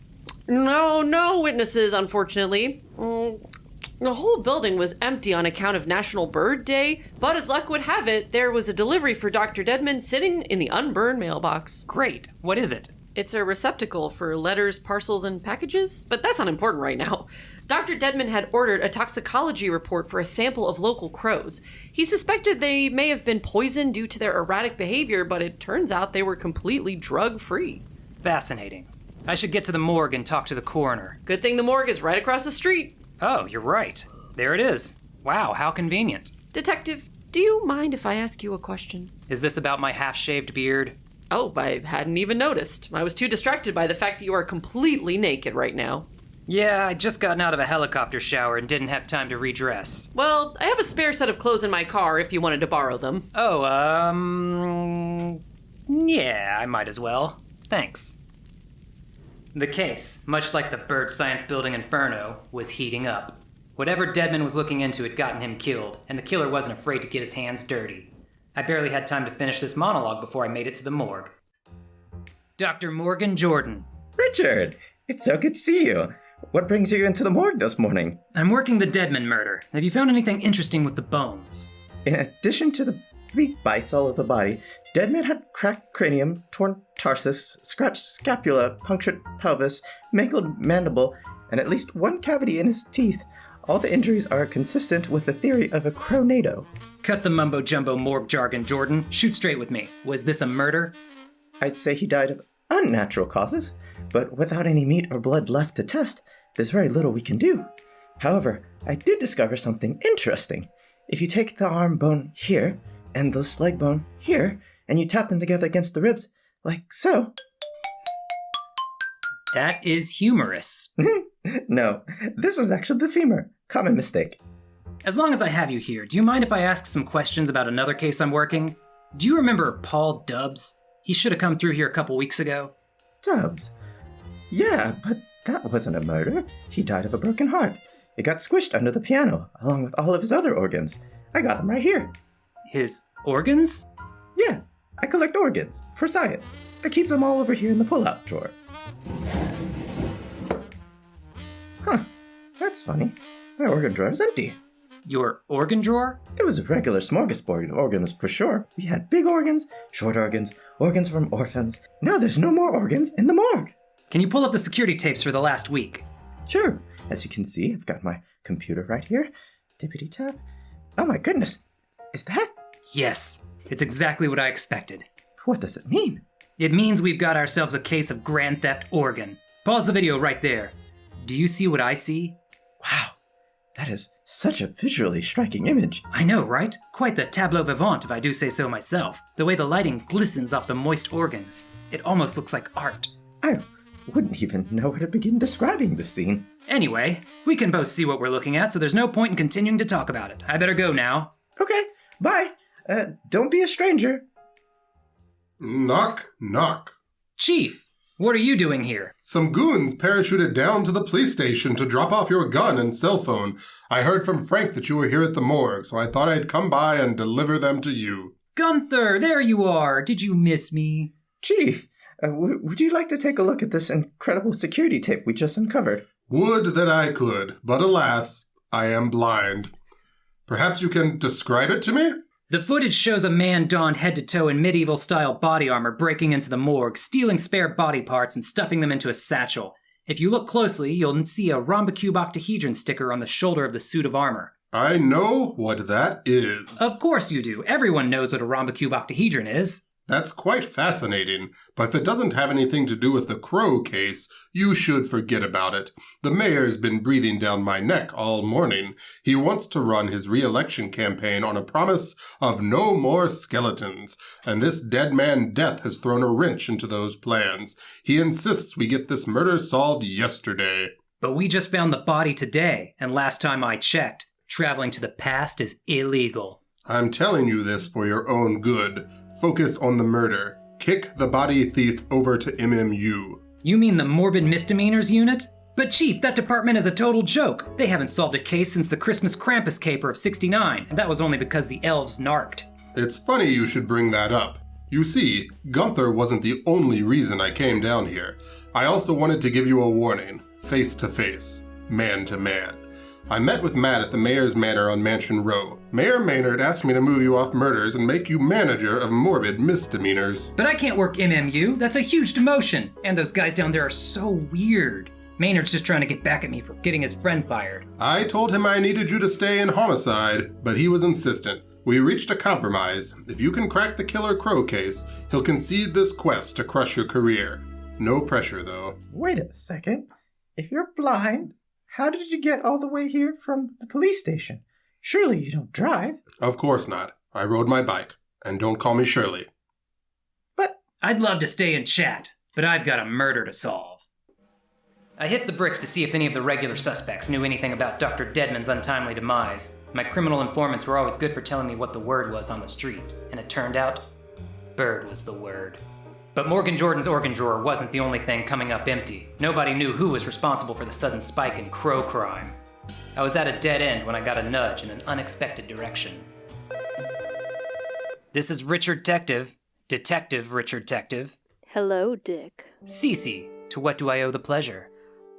No witnesses, unfortunately. The whole building was empty on account of National Bird Day, but as luck would have it, there was a delivery for Dr. Deadman sitting in the unburned mailbox. Great. What is it? It's a receptacle for letters, parcels, and packages, but that's not important right now. Dr. Deadman had ordered a toxicology report for a sample of local crows. He suspected they may have been poisoned due to their erratic behavior, but it turns out they were completely drug-free. Fascinating. I should get to the morgue and talk to the coroner. Good thing the morgue is right across the street. Oh, you're right. There it is. Wow, how convenient. Detective, do you mind if I ask you a question? Is this about my half-shaved beard? Oh, I hadn't even noticed. I was too distracted by the fact that you are completely naked right now. Yeah, I'd just gotten out of a helicopter shower and didn't have time to redress. Well, I have a spare set of clothes in my car if you wanted to borrow them. Oh, yeah, I might as well. Thanks. The case, much like the bird science building Inferno, was heating up. Whatever Deadman was looking into had gotten him killed, and the killer wasn't afraid to get his hands dirty. I barely had time to finish this monologue before I made it to the morgue. Dr. Morgan Jordan. Richard, it's so good to see you. What brings you into the morgue this morning? I'm working the Deadman murder. Have you found anything interesting with the bones? In addition to the beak bites all over the body, Deadman had cracked cranium, torn tarsus, scratched scapula, punctured pelvis, mangled mandible, and at least one cavity in his teeth. All the injuries are consistent with the theory of a cronado. Cut the mumbo-jumbo morgue jargon, Jordan. Shoot straight with me. Was this a murder? I'd say he died of unnatural causes, but without any meat or blood left to test, there's very little we can do. However, I did discover something interesting. If you take the arm bone here, and this leg bone here, and you tap them together against the ribs, like so. That is humorous. No, this one's actually the femur. Common mistake. As long as I have you here, do you mind if I ask some questions about another case I'm working? Do you remember Paul Dubbs? He should have come through here a couple weeks ago. Dubbs? Yeah, but that wasn't a murder. He died of a broken heart. It got squished under the piano, along with all of his other organs. I got them right here. His organs? Yeah, I collect organs, for science. I keep them all over here in the pull-out drawer. Huh, that's funny. My organ drawer is empty. Your organ drawer? It was a regular smorgasbord of organs for sure. We had big organs, short organs, organs from orphans. Now there's no more organs in the morgue. Can you pull up the security tapes for the last week? Sure. As you can see, I've got my computer right here. Dippity tap. Oh my goodness. Is that? Yes. It's exactly what I expected. What does it mean? It means we've got ourselves a case of grand theft organ. Pause the video right there. Do you see what I see? Wow. That is such a visually striking image. I know, right? Quite the tableau vivant, if I do say so myself. The way the lighting glistens off the moist organs. It almost looks like art. I wouldn't even know where to begin describing the scene. Anyway, we can both see what we're looking at, so there's no point in continuing to talk about it. I better go now. Okay, bye. Don't be a stranger. Knock, knock. Chief, what are you doing here? Some goons parachuted down to the police station to drop off your gun and cell phone. I heard from Frank that you were here at the morgue, so I thought I'd come by and deliver them to you. Gunther, there you are. Did you miss me? Chief, would you like to take a look at this incredible security tape we just uncovered? Would that I could, but alas, I am blind. Perhaps you can describe it to me? The footage shows a man donned head to toe in medieval-style body armor breaking into the morgue, stealing spare body parts and stuffing them into a satchel. If you look closely, you'll see a rhombicube octahedron sticker on the shoulder of the suit of armor. I know what that is. Of course you do. Everyone knows what a rhombicube octahedron is. That's quite fascinating, but if it doesn't have anything to do with the Crow case, you should forget about it. The mayor's been breathing down my neck all morning. He wants to run his re-election campaign on a promise of no more skeletons, and this dead man death has thrown a wrench into those plans. He insists we get this murder solved yesterday. But we just found the body today, and last time I checked, traveling to the past is illegal. I'm telling you this for your own good. Focus on the murder. Kick the body thief over to MMU. You mean the Morbid Misdemeanors Unit? But Chief, that department is a total joke. They haven't solved a case since the Christmas Krampus caper of '69, and that was only because the elves narked. It's funny you should bring that up. You see, Gunther wasn't the only reason I came down here. I also wanted to give you a warning, face to face, man to man. I met with Matt at the mayor's manor on Mansion Row. Mayor Maynard asked me to move you off murders and make you manager of morbid misdemeanors. But I can't work MMU. That's a huge demotion. And those guys down there are so weird. Maynard's just trying to get back at me for getting his friend fired. I told him I needed you to stay in homicide, but he was insistent. We reached a compromise. If you can crack the Killer Crow case, he'll concede this quest to crush your career. No pressure, though. Wait a second. If you're blind, how did you get all the way here from the police station? Surely you don't drive. Of course not. I rode my bike. And don't call me Shirley. But I'd love to stay and chat, but I've got a murder to solve. I hit the bricks to see if any of the regular suspects knew anything about Dr. Deadman's untimely demise. My criminal informants were always good for telling me what the word was on the street, and it turned out, bird was the word. But Morgan Jordan's organ drawer wasn't the only thing coming up empty. Nobody knew who was responsible for the sudden spike in crow crime. I was at a dead end when I got a nudge in an unexpected direction. This is Richard Detective. Detective Richard Detective. Hello, Dick. Cece, to what do I owe the pleasure?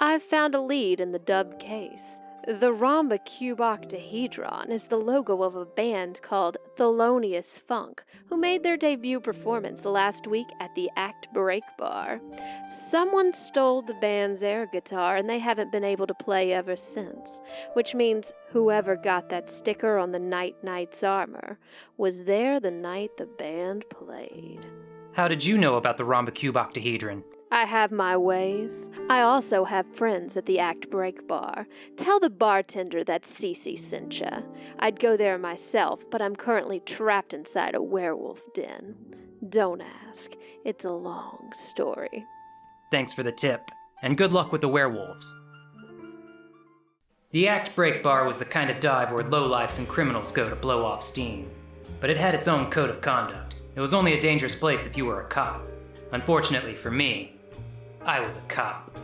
I've found a lead in the dubbed case. The rhombocuboxdahedron is the logo of a band called Thelonious Funk, who made their debut performance last week at the Act Break Bar. Someone stole the band's air guitar and they haven't been able to play ever since, which means whoever got that sticker on the Knight's armor was there the night the band played. How did you know about the rhombocuboxdahedron? I have my ways. I also have friends at the Act Break Bar. Tell the bartender that Cece sent ya. I'd go there myself, but I'm currently trapped inside a werewolf den. Don't ask. It's a long story. Thanks for the tip, and good luck with the werewolves. The Act Break Bar was the kind of dive where lowlifes and criminals go to blow off steam. But it had its own code of conduct. It was only a dangerous place if you were a cop. Unfortunately for me, I was a cop.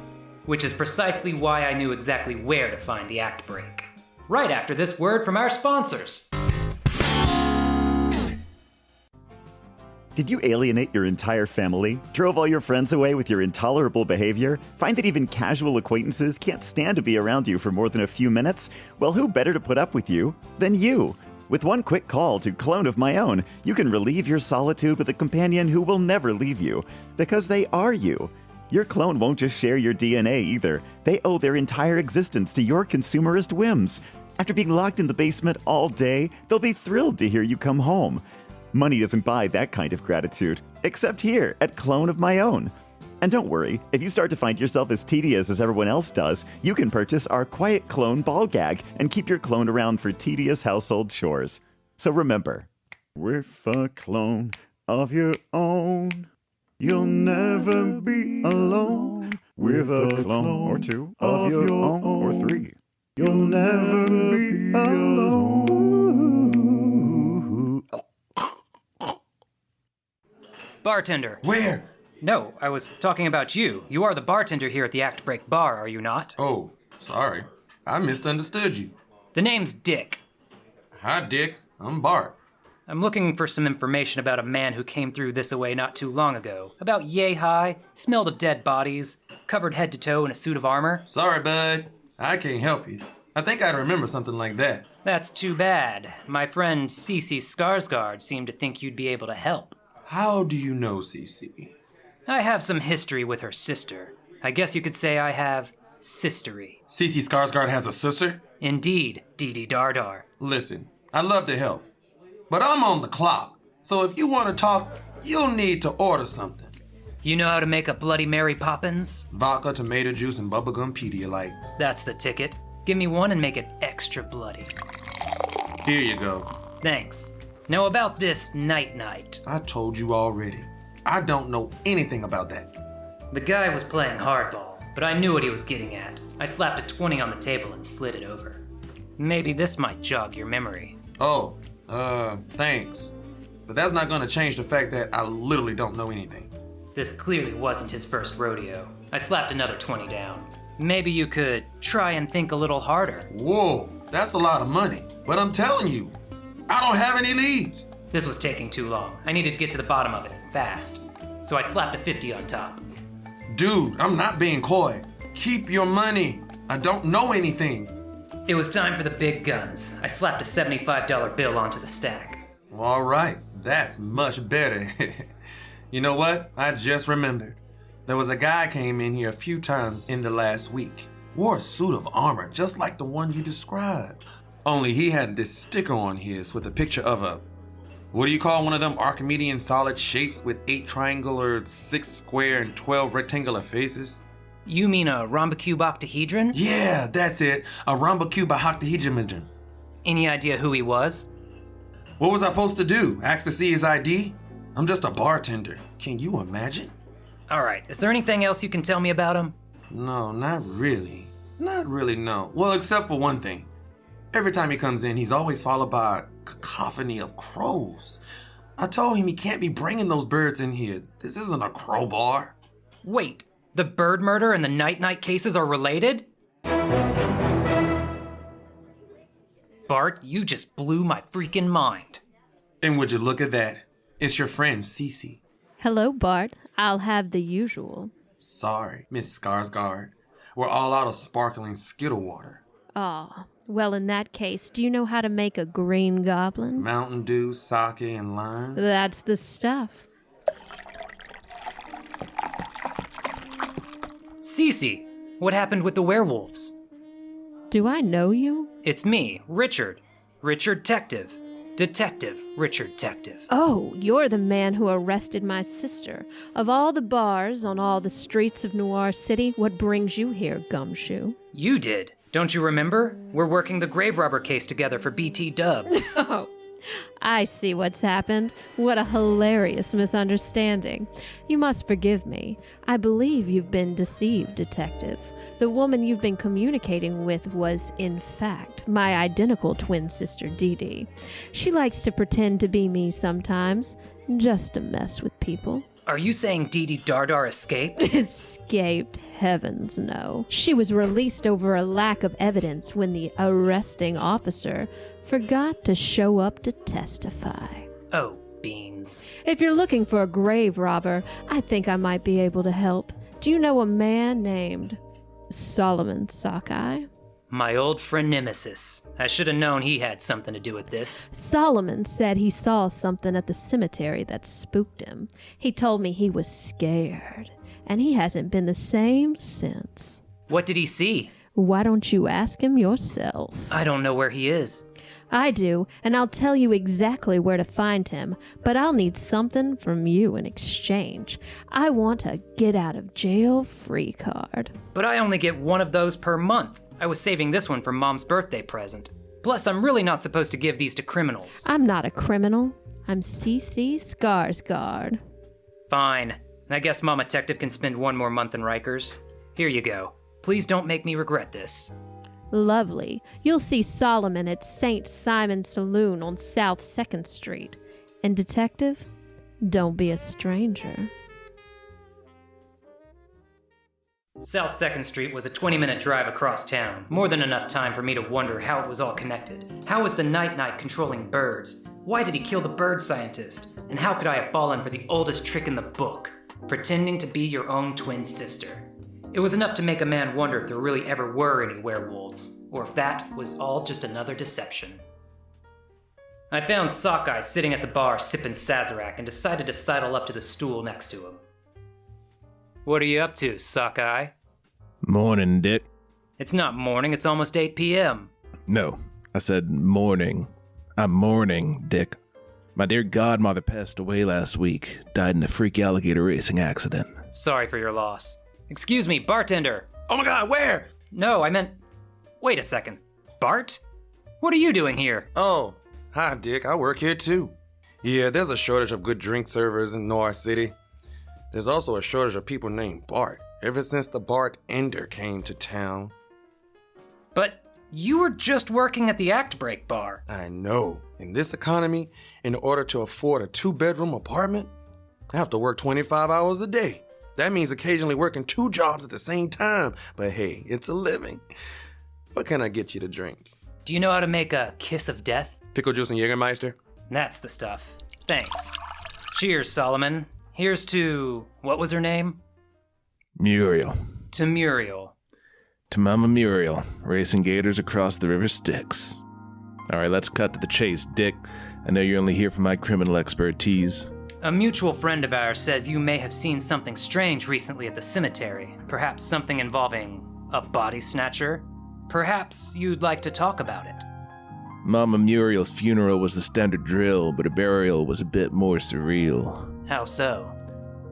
Which is precisely why I knew exactly where to find the Act Break. Right after this word from our sponsors. Did you alienate your entire family? Drove all your friends away with your intolerable behavior? Find that even casual acquaintances can't stand to be around you for more than a few minutes? Well, who better to put up with you than you? With one quick call to Clone of My Own, you can relieve your solitude with a companion who will never leave you, because they are you. Your clone won't just share your DNA either. They owe their entire existence to your consumerist whims. After being locked in the basement all day, they'll be thrilled to hear you come home. Money doesn't buy that kind of gratitude, except here at Clone of My Own. And don't worry, if you start to find yourself as tedious as everyone else does, you can purchase our Quiet Clone Ball Gag and keep your clone around for tedious household chores. So remember, with a clone of your own, you'll never be alone. With a clone or two of your own, or three, you'll never be alone. Bartender. Where? No, I was talking about you. You are the bartender here at the Act Break Bar, are you not? Oh, sorry. I misunderstood you. The name's Dick. Hi, Dick. I'm Bart. I'm looking for some information about a man who came through this-a-way not too long ago. About yay high, smelled of dead bodies, covered head to toe in a suit of armor. Sorry, bud. I can't help you. I think I'd remember something like that. That's too bad. My friend Cece Skarsgård seemed to think you'd be able to help. How do you know Cece? I have some history with her sister. I guess you could say I have sistery. Cece Skarsgård has a sister? Indeed, Dee Dee Dardar. Listen, I'd love to help, but I'm on the clock. So if you want to talk, you'll need to order something. You know how to make a Bloody Mary Poppins? Vodka, tomato juice, and bubblegum Pedialyte. That's the ticket. Give me one and make it extra bloody. Here you go. Thanks. Now about this night. I told you already. I don't know anything about that. The guy was playing hardball, but I knew what he was getting at. I slapped a 20 on the table and slid it over. Maybe this might jog your memory. Oh, thanks. But that's not gonna change the fact that I literally don't know anything. This clearly wasn't his first rodeo. I slapped another 20 down. Maybe you could try and think a little harder. Whoa, that's a lot of money. But I'm telling you, I don't have any leads. This was taking too long. I needed to get to the bottom of it, fast. So I slapped a 50 on top. Dude, I'm not being coy. Keep your money. I don't know anything. It was time for the big guns. I slapped a $75 bill onto the stack. All right, that's much better. You know what? I just remembered. There was a guy came in here a few times in the last week. Wore a suit of armor just like the one you described. Only he had this sticker on his with a picture of a, what do you call one of them Archimedean solid shapes with 8 triangular, 6 square, and 12 rectangular faces? You mean a rhombocuboxdahedron? Yeah, that's it. A rhombocuboxdahedron. Any idea who he was? What was I supposed to do? Ask to see his ID? I'm just a bartender. Can you imagine? Alright, is there anything else you can tell me about him? No, not really. Not really, no. Well, except for one thing. Every time he comes in, he's always followed by a cacophony of crows. I told him he can't be bringing those birds in here. This isn't a crow bar. Wait, the bird murder and the night cases are related? Bart, you just blew my freaking mind. And would you look at that? It's your friend, Cece. Hello, Bart. I'll have the usual. Sorry, Miss Skarsgård. We're all out of sparkling Skittle water. Aw, well, in that case, do you know how to make a green goblin? Mountain Dew, sake, and lime. That's the stuff. Cece, what happened with the werewolves? Do I know you? It's me, Richard. Richard Tective. Detective Richard Tective. Oh, you're the man who arrested my sister. Of all the bars on all the streets of Noir City, what brings you here, Gumshoe? You did. Don't you remember? We're working the grave robber case together for BT Dubs. Oh, I see what's happened. What a hilarious misunderstanding. You must forgive me. I believe you've been deceived, Detective. The woman you've been communicating with was, in fact, my identical twin sister, Dee Dee. She likes to pretend to be me sometimes, just to mess with people. Are you saying Dee Dee Dardar escaped? Escaped? Heavens, no. She was released over a lack of evidence when the arresting officer forgot to show up to testify. Oh, beans. If you're looking for a grave robber, I think I might be able to help. Do you know a man named Solomon Sockeye? My old friend Nemesis. I should have known he had something to do with this. Solomon said he saw something at the cemetery that spooked him. He told me he was scared, and he hasn't been the same since. What did he see? Why don't you ask him yourself? I don't know where he is. I do, and I'll tell you exactly where to find him, but I'll need something from you in exchange. I want a get-out-of-jail-free card. But I only get one of those per month. I was saving this one for Mom's birthday present. Plus, I'm really not supposed to give these to criminals. I'm not a criminal. I'm CC Skarsgård. Fine. I guess Mama Detective can spend one more month in Rikers. Here you go. Please don't make me regret this. Lovely. You'll see Solomon at St. Simon's Saloon on South 2nd Street. And Detective, don't be a stranger. South 2nd Street was a 20-minute drive across town. More than enough time for me to wonder how it was all connected. How was the Night controlling birds? Why did he kill the bird scientist? And how could I have fallen for the oldest trick in the book? Pretending to be your own twin sister. It was enough to make a man wonder if there really ever were any werewolves, or if that was all just another deception. I found Sockeye sitting at the bar sipping Sazerac and decided to sidle up to the stool next to him. What are you up to, Sockeye? Morning, Dick. It's not morning, it's almost 8 p.m. No, I said morning. I'm mourning, Dick. My dear godmother passed away last week, died in a freak alligator racing accident. Sorry for your loss. Excuse me, bartender. Oh my god, where? No, I meant... Wait a second. Bart? What are you doing here? Oh, hi, Dick. I work here too. Yeah, there's a shortage of good drink servers in Noir City. There's also a shortage of people named Bart, ever since the Bart Ender came to town. But you were just working at the Act Break bar. I know. In this economy, in order to afford a 2-bedroom apartment, I have to work 25 hours a day. That means occasionally working 2 jobs at the same time. But hey, it's a living. What can I get you to drink? Do you know how to make a kiss of death? Pickle juice and Jägermeister? That's the stuff. Thanks. Cheers, Solomon. Here's to... what was her name? Muriel. To Muriel. To Mama Muriel, racing gators across the river Styx. All right, let's cut to the chase, Dick. I know you're only here for my criminal expertise. A mutual friend of ours says you may have seen something strange recently at the cemetery. Perhaps something involving a body snatcher? Perhaps you'd like to talk about it. Mama Muriel's funeral was the standard drill, but her burial was a bit more surreal. How so?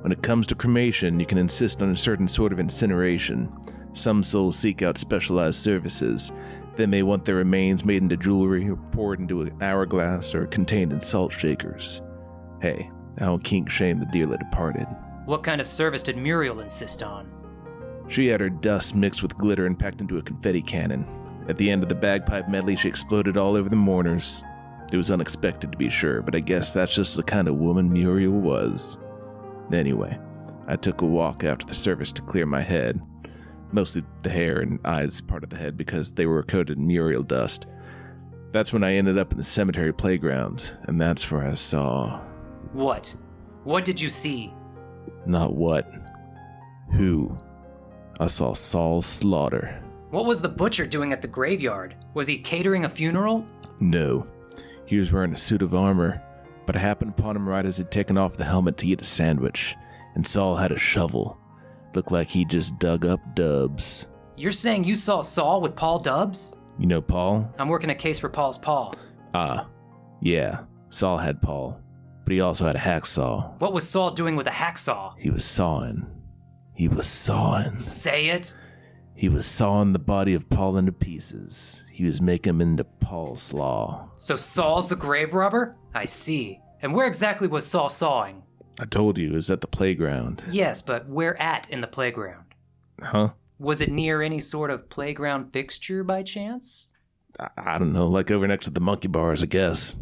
When it comes to cremation, you can insist on a certain sort of incineration. Some souls seek out specialized services. They may want their remains made into jewelry, or poured into an hourglass, or contained in salt shakers. Hey, I don't kink shame the dearly departed. What kind of service did Muriel insist on? She had her dust mixed with glitter and packed into a confetti cannon. At the end of the bagpipe medley, she exploded all over the mourners. It was unexpected, to be sure, but I guess that's just the kind of woman Muriel was. Anyway, I took a walk after the service to clear my head. Mostly the hair and eyes part of the head because they were coated in Muriel dust. That's when I ended up in the cemetery playground, and that's where I saw... What? What did you see? Not what. Who. I saw Saul Slaughter. What was the butcher doing at the graveyard? Was he catering a funeral? No. He was wearing a suit of armor, but I happened upon him right as he'd taken off the helmet to eat a sandwich, and Saul had a shovel. Looked like he just dug up Dubs. You're saying you saw Saul with Paul Dubs? You know Paul? I'm working a case for Paul's paw. Ah, yeah. Saul had Paul, but he also had a hacksaw. What was Saul doing with a hacksaw? He was sawing. He was sawing. Say it! He was sawing the body of Paul into pieces. He was making him into Paul slaw. So Saul's the grave robber? I see. And where exactly was Saul sawing? I told you, it was at the playground. Yes, but where at in the playground? Huh? Was it near any sort of playground fixture by chance? I don't know, like over next to the monkey bars, I guess.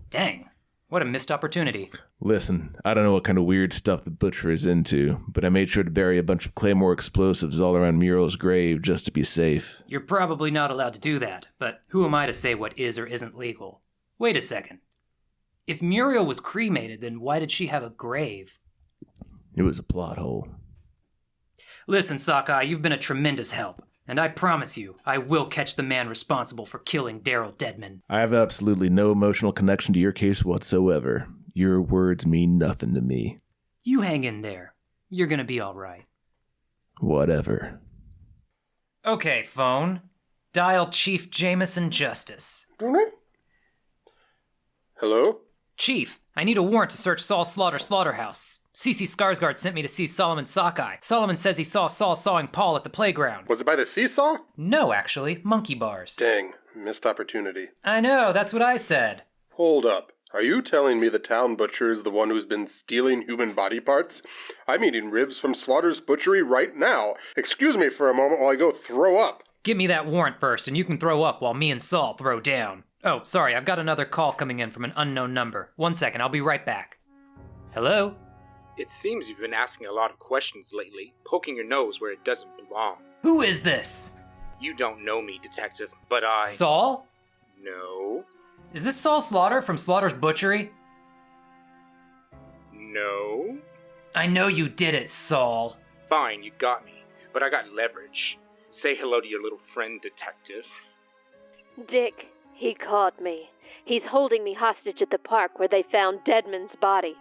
Dang, what a missed opportunity. Listen, I don't know what kind of weird stuff the butcher is into, but I made sure to bury a bunch of Claymore explosives all around Muriel's grave just to be safe. You're probably not allowed to do that, but who am I to say what is or isn't legal? Wait a second. If Muriel was cremated, then why did she have a grave? It was a plot hole. Listen, Sockeye, you've been a tremendous help, and I promise you, I will catch the man responsible for killing Daryl Deadman. I have absolutely no emotional connection to your case whatsoever. Your words mean nothing to me. You hang in there. You're gonna be all right. Whatever. Okay, phone. Dial Chief Jameson Justice. Hello? Chief, I need a warrant to search Saul Slaughterhouse. C.C. Skarsgård sent me to see Solomon Sockeye. Solomon says he saw Saul sawing Paul at the playground. Was it by the seesaw? No, actually. Monkey bars. Dang, missed opportunity. I know, that's what I said. Hold up. Are you telling me the town butcher is the one who's been stealing human body parts? I'm eating ribs from Slaughter's butchery right now. Excuse me for a moment while I go throw up. Give me that warrant first, and you can throw up while me and Saul throw down. Oh, sorry, I've got another call coming in from an unknown number. 1 second, I'll be right back. Hello? It seems you've been asking a lot of questions lately, poking your nose where it doesn't belong. Who is this? You don't know me, Detective, but I... Saul? No. Is this Saul Slaughter from Slaughter's Butchery? No. I know you did it, Saul. Fine, you got me, but I got leverage. Say hello to your little friend, Detective. Dick, he caught me. He's holding me hostage at the park where they found Deadman's body.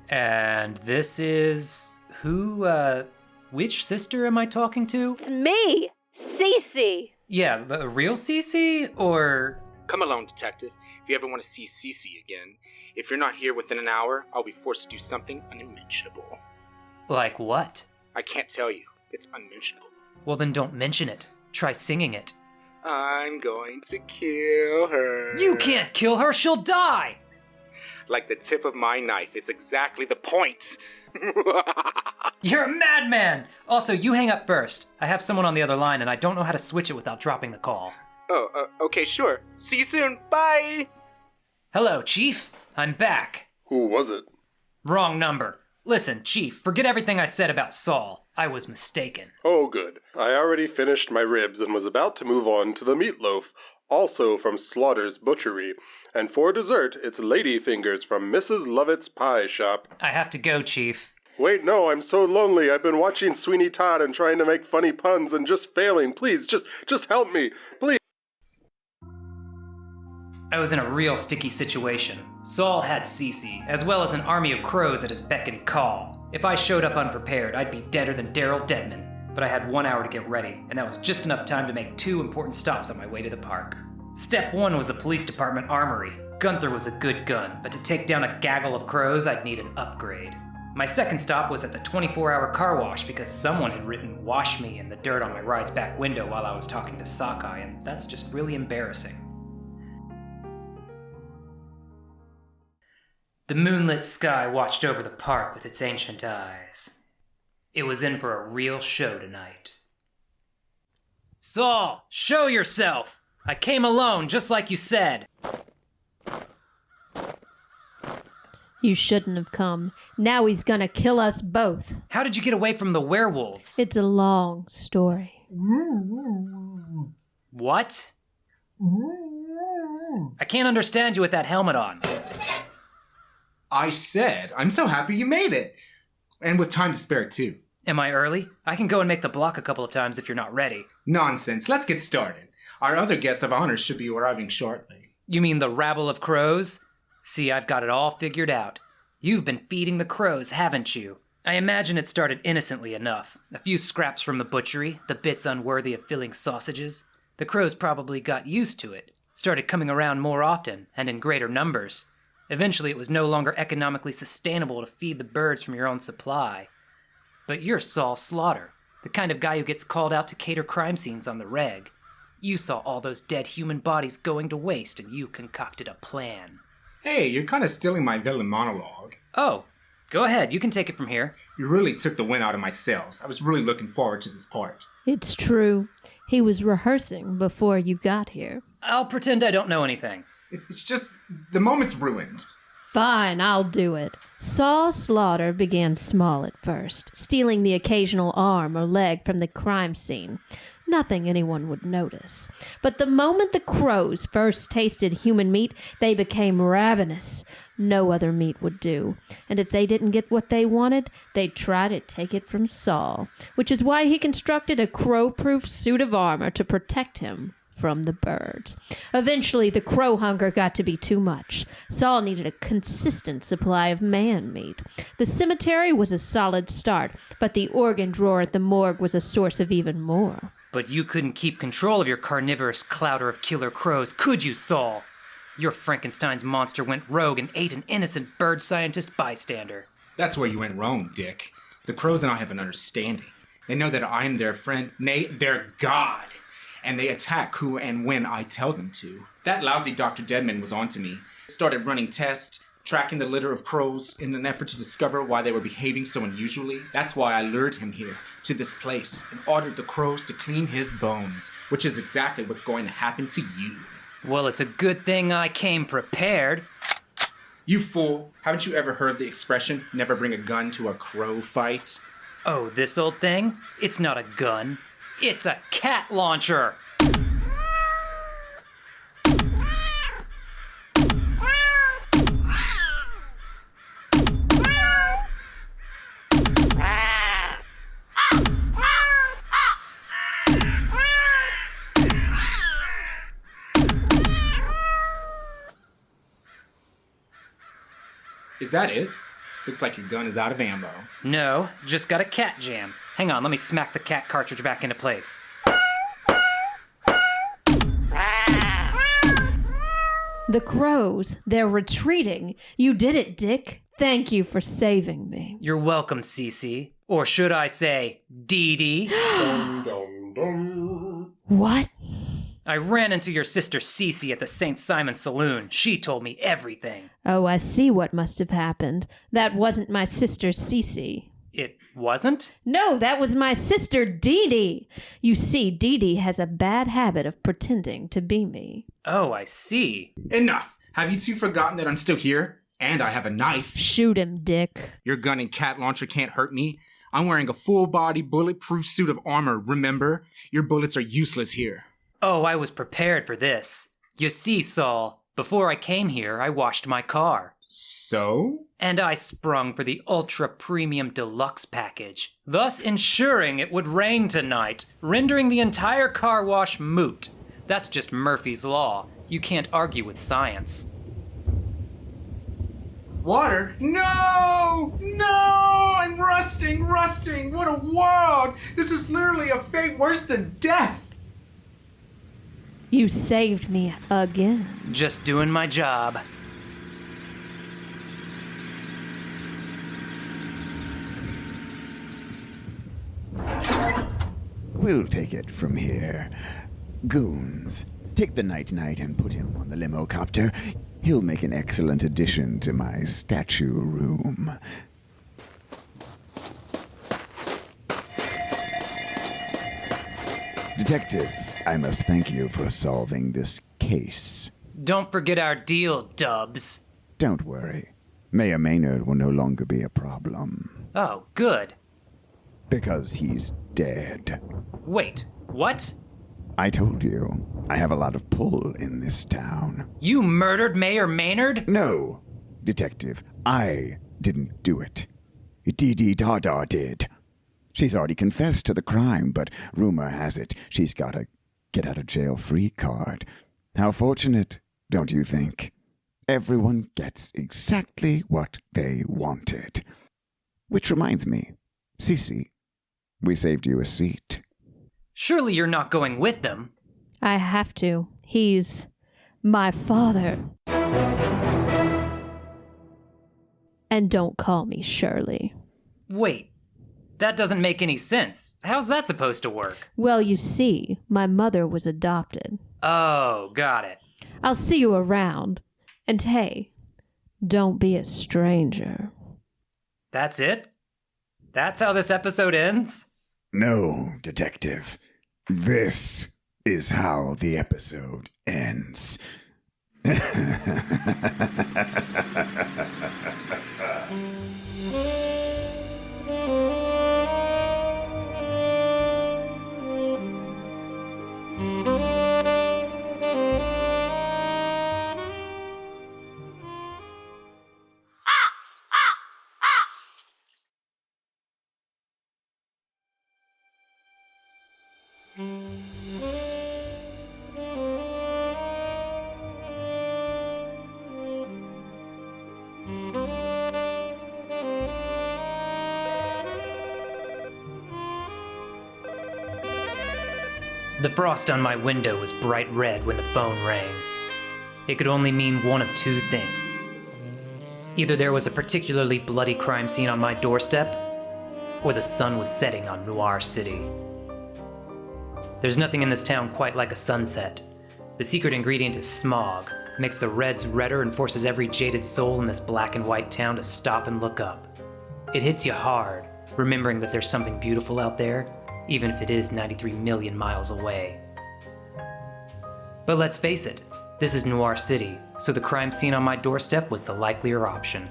And this is... who, which sister am I talking to? It's me! Cece! Yeah, the real Cece, or... Come along, Detective, if you ever want to see Cece again. If you're not here within an hour, I'll be forced to do something unmentionable. Like what? I can't tell you. It's unmentionable. Well, then don't mention it. Try singing it. I'm going to kill her. You can't kill her, she'll die! Like the tip of my knife, it's exactly the point. You're a madman! Also, you hang up first. I have someone on the other line and I don't know how to switch it without dropping the call. Oh, okay, sure. See you soon. Bye! Hello, Chief. I'm back. Who was it? Wrong number. Listen, Chief, forget everything I said about Saul. I was mistaken. Oh, good. I already finished my ribs and was about to move on to the meatloaf, also from Slaughter's Butchery. And for dessert, it's lady fingers from Mrs. Lovett's Pie Shop. I have to go, Chief. Wait, no, I'm so lonely. I've been watching Sweeney Todd and trying to make funny puns and just failing. Please, just help me. Please. I was in a real sticky situation. Saul had Cece, as well as an army of crows at his beck and call. If I showed up unprepared, I'd be deader than Daryl Deadman. But I had 1 hour to get ready, and that was just enough time to make 2 important stops on my way to the park. Step 1 was the police department armory. Gunther was a good gun, but to take down a gaggle of crows, I'd need an upgrade. My second stop was at the 24-hour car wash because someone had written "wash me" in the dirt on my ride's back window while I was talking to Sockeye, and that's just really embarrassing. The moonlit sky watched over the park with its ancient eyes. It was in for a real show tonight. Saul, show yourself! I came alone, just like you said. You shouldn't have come. Now he's gonna kill us both. How did you get away from the werewolves? It's a long story. What? I can't understand you with that helmet on. I said, I'm so happy you made it. And with time to spare, too. Am I early? I can go and make the block a couple of times if you're not ready. Nonsense. Let's get started. Our other guests of honor should be arriving shortly. You mean the rabble of crows? See, I've got it all figured out. You've been feeding the crows, haven't you? I imagine it started innocently enough. A few scraps from the butchery, the bits unworthy of filling sausages. The crows probably got used to it, started coming around more often and in greater numbers. Eventually it was no longer economically sustainable to feed the birds from your own supply. But you're Saul Slaughter, the kind of guy who gets called out to cater crime scenes on the reg. You saw all those dead human bodies going to waste and you concocted a plan. Hey, you're kind of stealing my villain monologue. Oh, go ahead, you can take it from here. You really took the wind out of my sails. I was really looking forward to this part. It's true. He was rehearsing before you got here. I'll pretend I don't know anything. It's just, the moment's ruined. Fine, I'll do it. Saul Slaughter began small at first, stealing the occasional arm or leg from the crime scene. Nothing anyone would notice. But the moment the crows first tasted human meat, they became ravenous. No other meat would do. And if they didn't get what they wanted, they'd try to take it from Saul, which is why he constructed a crow-proof suit of armor to protect him from the birds. Eventually, the crow hunger got to be too much. Saul needed a consistent supply of man meat. The cemetery was a solid start, but the organ drawer at the morgue was a source of even more. But you couldn't keep control of your carnivorous clouder of killer crows, could you, Saul? Your Frankenstein's monster went rogue and ate an innocent bird scientist bystander. That's where you went wrong, Dick. The crows and I have an understanding. They know that I'm their friend, nay, their god. And they attack who and when I tell them to. That lousy Dr. Deadman was onto me. Started running tests, tracking the litter of crows in an effort to discover why they were behaving so unusually. That's why I lured him here, to this place, and ordered the crows to clean his bones, which is exactly what's going to happen to you. Well, it's a good thing I came prepared. You fool. Haven't you ever heard the expression, never bring a gun to a crow fight? Oh, this old thing? It's not a gun. It's a cat launcher! Is that it? Looks like your gun is out of ammo. No, just got a cat jam. Hang on, let me smack the cat cartridge back into place. The crows, they're retreating. You did it, Dick. Thank you for saving me. You're welcome, Cece. Or should I say, Dee Dee? Dum, dum, dum. What? I ran into your sister Cece at the St. Simon Saloon. She told me everything. Oh, I see what must have happened. That wasn't my sister Cece. It wasn't? No, that was my sister Dee Dee. You see, Dee Dee has a bad habit of pretending to be me. Oh, I see. Enough! Have you two forgotten that I'm still here? And I have a knife. Shoot him, Dick. Your gun and cat launcher can't hurt me. I'm wearing a full-body, bulletproof suit of armor, remember? Your bullets are useless here. Oh, I was prepared for this. You see, Saul, before I came here, I washed my car. So? And I sprung for the Ultra Premium Deluxe package, thus ensuring it would rain tonight, rendering the entire car wash moot. That's just Murphy's Law. You can't argue with science. Water? No! No! I'm rusting! What a world! This is literally a fate worse than death! You saved me again. Just doing my job. We'll take it from here. Goons, take the night-night and put him on the limo-copter. He'll make an excellent addition to my statue room. Detective, I must thank you for solving this case. Don't forget our deal, Dubs. Don't worry. Mayor Maynard will no longer be a problem. Oh, good. Because he's dead. Wait, what? I told you, I have a lot of pull in this town. You murdered Mayor Maynard? No, Detective, I didn't do it. Dee Dada did. She's already confessed to the crime, but rumor has it she's got a get-out-of-jail-free card. How fortunate, don't you think? Everyone gets exactly what they wanted. Which reminds me, Cece, we saved you a seat. Surely you're not going with them. I have to. He's my father. And don't call me Shirley. Wait, that doesn't make any sense. How's that supposed to work? Well, you see, my mother was adopted. Oh, got it. I'll see you around. And hey, don't be a stranger. That's it? That's how this episode ends? No, Detective. This is how the episode ends. The frost on my window was bright red when the phone rang. It could only mean one of two things. Either there was a particularly bloody crime scene on my doorstep, or the sun was setting on Noir City. There's nothing in this town quite like a sunset. The secret ingredient is smog, makes the reds redder and forces every jaded soul in this black and white town to stop and look up. It hits you hard, remembering that there's something beautiful out there, even if it is 93 million miles away. But let's face it, this is Noir City, so the crime scene on my doorstep was the likelier option.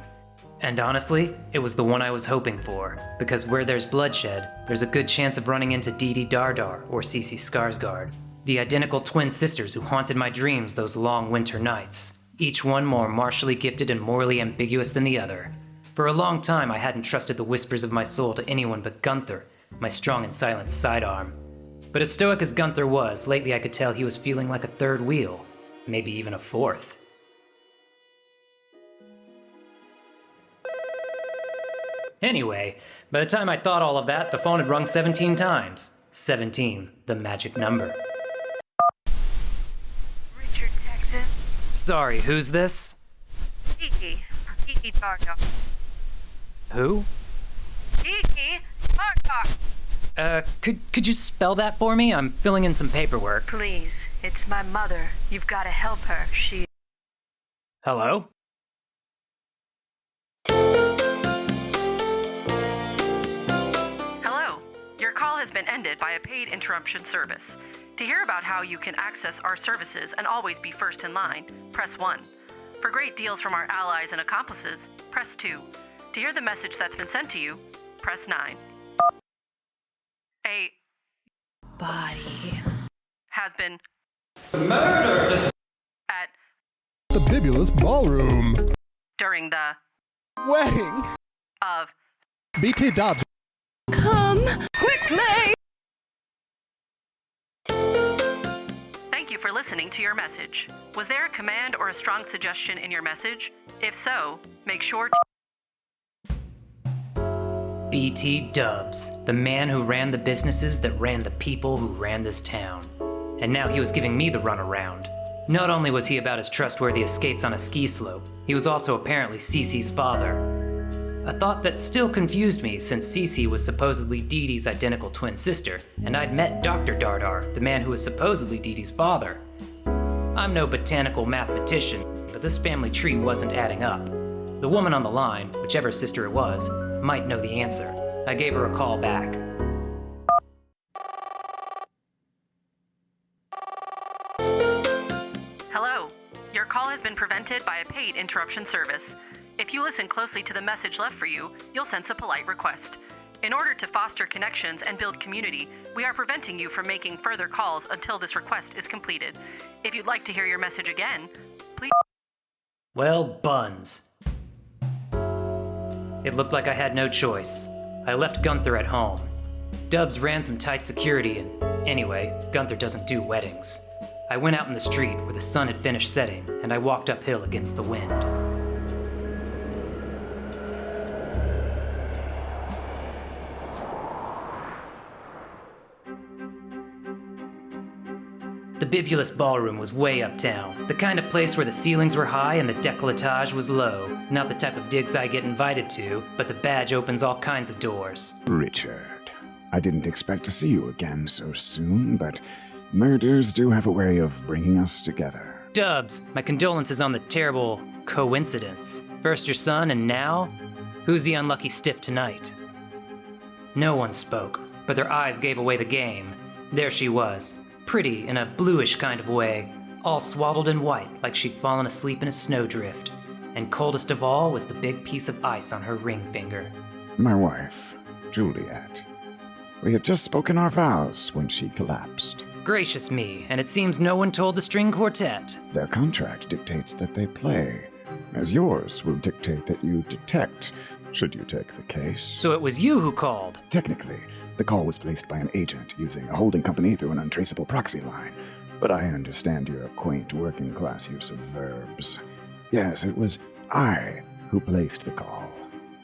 And honestly, it was the one I was hoping for, because where there's bloodshed, there's a good chance of running into Dee Dardar or Cece Skarsgård, the identical twin sisters who haunted my dreams those long winter nights, each one more martially gifted and morally ambiguous than the other. For a long time I hadn't trusted the whispers of my soul to anyone but Gunther, my strong and silent sidearm. But as stoic as Gunther was, lately I could tell he was feeling like a third wheel, maybe even a fourth. Anyway, by the time I thought all of that, the phone had rung 17 times. 17, the magic number. Richard, Texas. Sorry, who's this? Kiki. Kiki Tartar. Who? Kiki Tartar. Could you spell that for me? I'm filling in some paperwork. Please, it's my mother. You've got to help her. She... Hello? Your call has been ended by a paid interruption service. To hear about how you can access our services and always be first in line, press 1. For great deals from our allies and accomplices, press 2. To hear the message that's been sent to you, press 9. A body has been murdered at the Bibulous Ballroom during the wedding of BT Dobbs. Come quickly! Thank you for listening to your message. Was there a command or a strong suggestion in your message? If so, make sure to... BT Dubs, the man who ran the businesses that ran the people who ran this town. And now he was giving me the runaround. Not only was he about as trustworthy as skates on a ski slope, he was also apparently Cece's father. A thought that still confused me since Cece was supposedly Dee Dee's identical twin sister, and I'd met Dr. Dardar, the man who was supposedly Dee Dee's father. I'm no botanical mathematician, but this family tree wasn't adding up. The woman on the line, whichever sister it was, might know the answer. I gave her a call back. Hello. Your call has been prevented by a paid interruption service. If you listen closely to the message left for you, you'll sense a polite request. In order to foster connections and build community, we are preventing you from making further calls until this request is completed. If you'd like to hear your message again, please... Well, buns. It looked like I had no choice. I left Gunther at home. Dubs ran some tight security, and anyway, Gunther doesn't do weddings. I went out in the street where the sun had finished setting, and I walked uphill against the wind. The bibulous ballroom was way uptown, the kind of place where the ceilings were high and the décolletage was low. Not the type of digs I get invited to, but the badge opens all kinds of doors. Richard, I didn't expect to see you again so soon, but murders do have a way of bringing us together. Dubs, my condolences on the terrible coincidence. First your son, and now? Who's the unlucky stiff tonight? No one spoke, but their eyes gave away the game. There she was, pretty in a bluish kind of way, all swaddled in white like she'd fallen asleep in a snowdrift. And coldest of all was the big piece of ice on her ring finger. My wife, Juliet. We had just spoken our vows when she collapsed. Gracious me, and it seems no one told the string quartet. Their contract dictates that they play, as yours will dictate that you detect, should you take the case. So it was you who called? Technically, the call was placed by an agent using a holding company through an untraceable proxy line, but I understand your quaint working-class use of verbs. Yes, it was I who placed the call.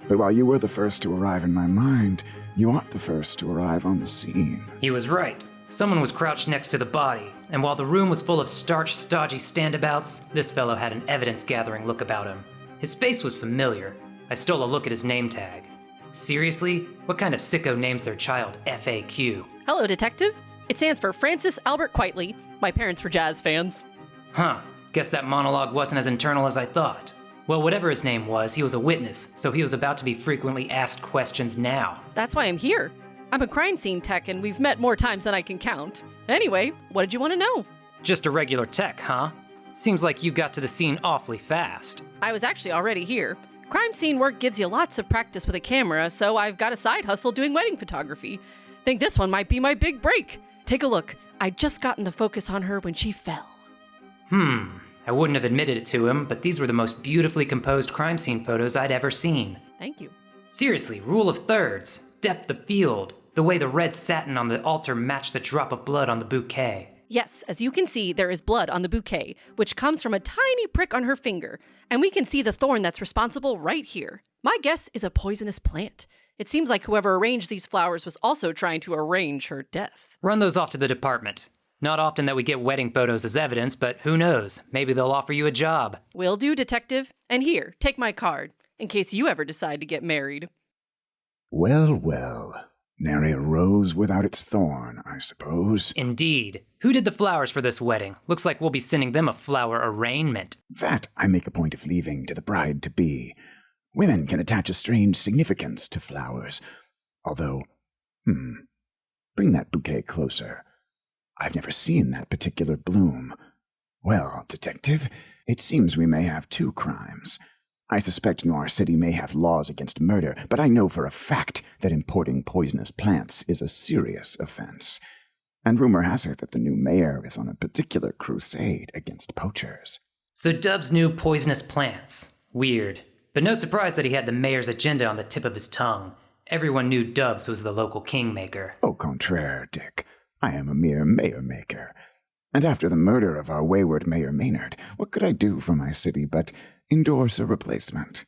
But while you were the first to arrive in my mind, you aren't the first to arrive on the scene. He was right. Someone was crouched next to the body, and while the room was full of starched, stodgy standabouts, this fellow had an evidence-gathering look about him. His face was familiar. I stole a look at his name tag. Seriously? What kind of sicko names their child FAQ? Hello, Detective. It stands for Francis Albert Quitely. My parents were jazz fans. Huh. Guess that monologue wasn't as internal as I thought. Well, whatever his name was, he was a witness, so he was about to be frequently asked questions now. That's why I'm here. I'm a crime scene tech, and we've met more times than I can count. Anyway, what did you want to know? Just a regular tech, huh? Seems like you got to the scene awfully fast. I was actually already here. Crime scene work gives you lots of practice with a camera, so I've got a side hustle doing wedding photography. Think this one might be my big break. Take a look. I'd just gotten the focus on her when she fell. I wouldn't have admitted it to him, but these were the most beautifully composed crime scene photos I'd ever seen. Thank you. Seriously, rule of thirds, depth of field, the way the red satin on the altar matched the drop of blood on the bouquet. Yes, as you can see, there is blood on the bouquet, which comes from a tiny prick on her finger, and we can see the thorn that's responsible right here. My guess is a poisonous plant. It seems like whoever arranged these flowers was also trying to arrange her death. Run those off to the department. Not often that we get wedding photos as evidence, but who knows? Maybe they'll offer you a job. Will do, Detective. And here, take my card, in case you ever decide to get married. Well, well. Nary a rose without its thorn, I suppose. Indeed. Who did the flowers for this wedding? Looks like we'll be sending them a flower arraignment. That I make a point of leaving to the bride-to-be. Women can attach a strange significance to flowers. Although, bring that bouquet closer. I've never seen that particular bloom. Well, Detective, it seems we may have two crimes. I suspect Noir City may have laws against murder, but I know for a fact that importing poisonous plants is a serious offense. And rumor has it that the new mayor is on a particular crusade against poachers. So Dubs knew poisonous plants. Weird. But no surprise that he had the mayor's agenda on the tip of his tongue. Everyone knew Dubs was the local kingmaker. Au contraire, Dick. I am a mere mayor-maker. And after the murder of our wayward Mayor Maynard, what could I do for my city but endorse a replacement?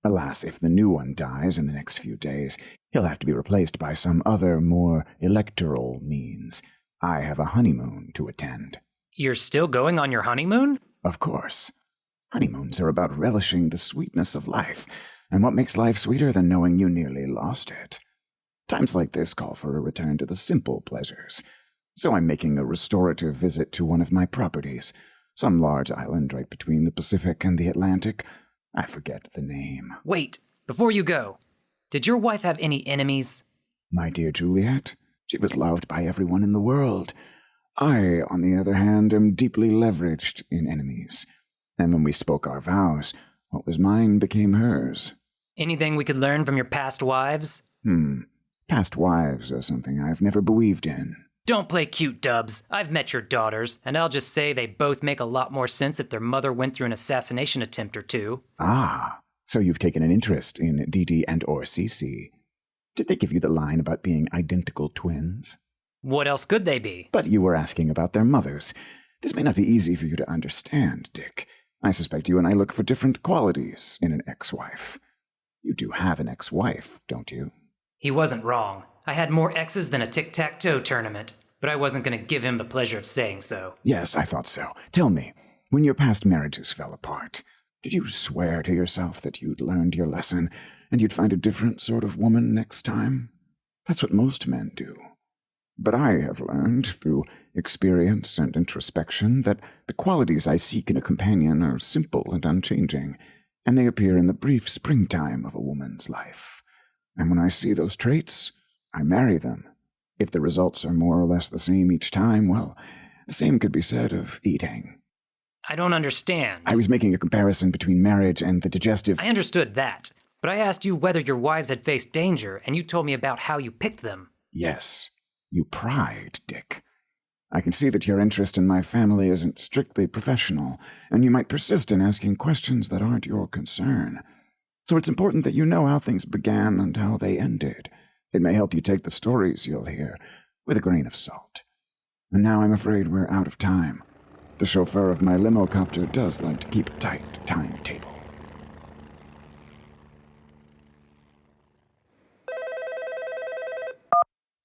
Alas, if the new one dies in the next few days, he'll have to be replaced by some other, more electoral means. I have a honeymoon to attend. You're still going on your honeymoon? Of course. Honeymoons are about relishing the sweetness of life, and what makes life sweeter than knowing you nearly lost it? Times like this call for a return to the simple pleasures. So I'm making a restorative visit to one of my properties, some large island right between the Pacific and the Atlantic. I forget the name. Wait, before you go, did your wife have any enemies? My dear Juliet, she was loved by everyone in the world. I, on the other hand, am deeply leveraged in enemies. And when we spoke our vows, what was mine became hers. Anything we could learn from your past wives? Past wives are something I've never believed in. Don't play cute, Dubs. I've met your daughters, and I'll just say they both make a lot more sense if their mother went through an assassination attempt or two. Ah, so you've taken an interest in Dee and or Cece. Did they give you the line about being identical twins? What else could they be? But you were asking about their mothers. This may not be easy for you to understand, Dick. I suspect you and I look for different qualities in an ex-wife. You do have an ex-wife, don't you? He wasn't wrong. I had more exes than a tic-tac-toe tournament, but I wasn't going to give him the pleasure of saying so. Yes, I thought so. Tell me, when your past marriages fell apart, did you swear to yourself that you'd learned your lesson and you'd find a different sort of woman next time? That's what most men do. But I have learned, through experience and introspection, that the qualities I seek in a companion are simple and unchanging, and they appear in the brief springtime of a woman's life. And when I see those traits, I marry them. If the results are more or less the same each time, well, the same could be said of eating. I don't understand. I was making a comparison between marriage and the digestive... I understood that, but I asked you whether your wives had faced danger, and you told me about how you picked them. Yes, you pried, Dick. I can see that your interest in my family isn't strictly professional, and you might persist in asking questions that aren't your concern. So it's important that you know how things began and how they ended. It may help you take the stories you'll hear with a grain of salt. And now I'm afraid we're out of time. The chauffeur of my limo-copter does like to keep a tight timetable.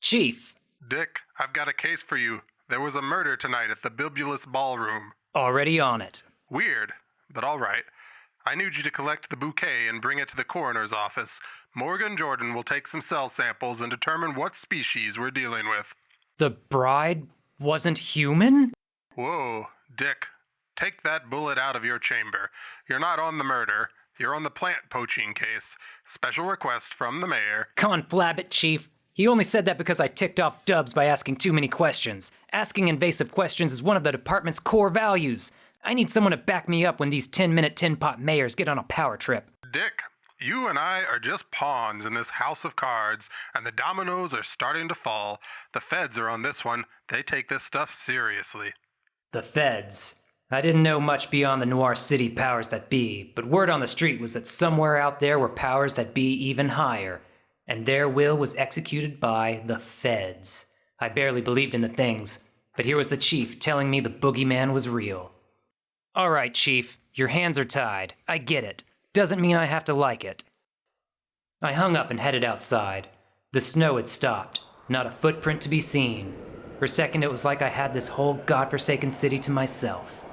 Chief. Dick, I've got a case for you. There was a murder tonight at the Bibulus Ballroom. Already on it. Weird, but all right. I need you to collect the bouquet and bring it to the coroner's office. Morgan Jordan will take some cell samples and determine what species we're dealing with. The bride wasn't human? Whoa, Dick. Take that bullet out of your chamber. You're not on the murder. You're on the plant poaching case. Special request from the mayor. Conflab it, Chief. He only said that because I ticked off Dubs by asking too many questions. Asking invasive questions is one of the department's core values. I need someone to back me up when these 10-minute tin-pot mayors get on a power trip. Dick, you and I are just pawns in this house of cards, and the dominoes are starting to fall. The feds are on this one. They take this stuff seriously. The feds. I didn't know much beyond the Noir City powers that be, but word on the street was that somewhere out there were powers that be even higher, and their will was executed by the feds. I barely believed in the things, but here was the chief telling me the boogeyman was real. All right, Chief, your hands are tied. I get it. Doesn't mean I have to like it. I hung up and headed outside. The snow had stopped. Not a footprint to be seen. For a second, it was like I had this whole godforsaken city to myself.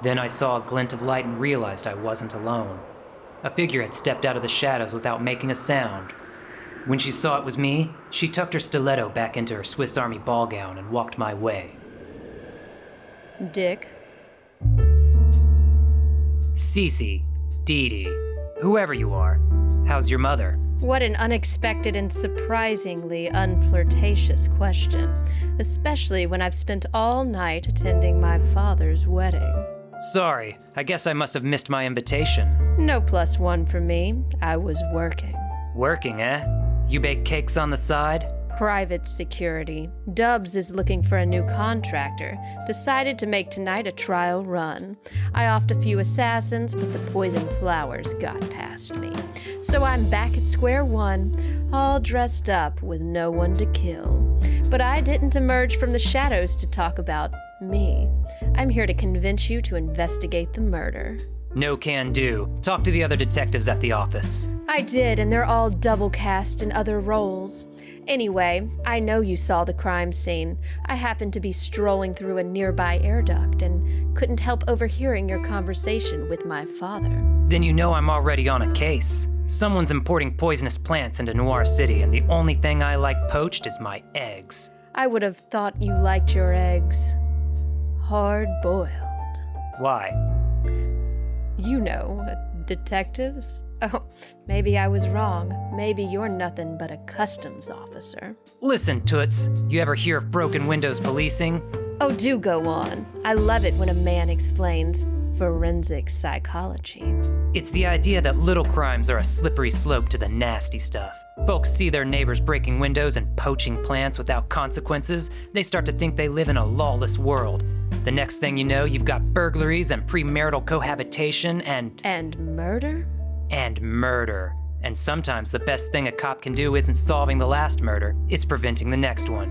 Then I saw a glint of light and realized I wasn't alone. A figure had stepped out of the shadows without making a sound. When she saw it was me, she tucked her stiletto back into her Swiss Army ball gown and walked my way. Dick. Cece, Dee, whoever you are, how's your mother? What an unexpected and surprisingly unflirtatious question, especially when I've spent all night attending my father's wedding. Sorry, I guess I must have missed my invitation. No +1 for me. I was working. Working, eh? You bake cakes on the side? Private security. Dubs is looking for a new contractor. Decided to make tonight a trial run. I offed a few assassins, but the poison flowers got past me. So I'm back at square one, all dressed up with no one to kill. But I didn't emerge from the shadows to talk about me. I'm here to convince you to investigate the murder. No can do. Talk to the other detectives at the office. I did, and they're all double cast in other roles. Anyway, I know you saw the crime scene. I happened to be strolling through a nearby air duct and couldn't help overhearing your conversation with my father. Then you know I'm already on a case. Someone's importing poisonous plants into Noir City, and the only thing I like poached is my eggs. I would have thought you liked your eggs hard-boiled. Why? You know, detectives? Oh, maybe I was wrong. Maybe you're nothing but a customs officer. Listen, Toots, you ever hear of broken windows policing? Oh, do go on. I love it when a man explains forensic psychology. It's the idea that little crimes are a slippery slope to the nasty stuff. Folks see their neighbors breaking windows and poaching plants without consequences. They start to think they live in a lawless world. The next thing you know, you've got burglaries and premarital cohabitation and murder? And murder. And sometimes the best thing a cop can do isn't solving the last murder, it's preventing the next one.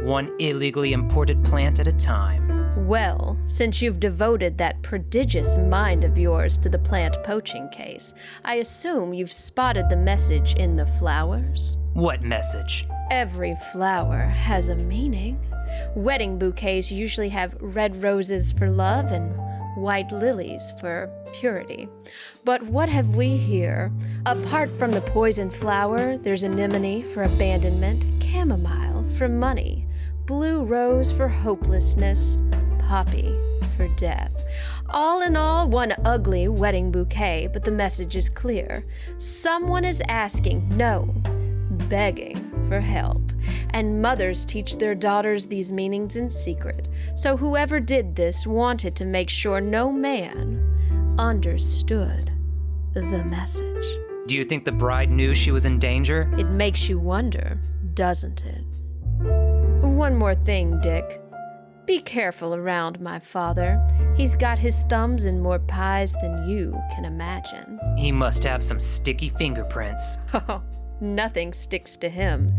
One illegally imported plant at a time. Well, since you've devoted that prodigious mind of yours to the plant poaching case, I assume you've spotted the message in the flowers? What message? Every flower has a meaning. Wedding bouquets usually have red roses for love and white lilies for purity. But what have we here? Apart from the poison flower, there's anemone for abandonment, chamomile for money, blue rose for hopelessness, poppy for death. All in all, one ugly wedding bouquet, but the message is clear. Someone is asking, no, begging for help. And mothers teach their daughters these meanings in secret. So whoever did this wanted to make sure no man understood the message. Do you think the bride knew she was in danger? It makes you wonder, doesn't it? One more thing, Dick. Be careful around my father. He's got his thumbs in more pies than you can imagine. He must have some sticky fingerprints. Oh, nothing sticks to him.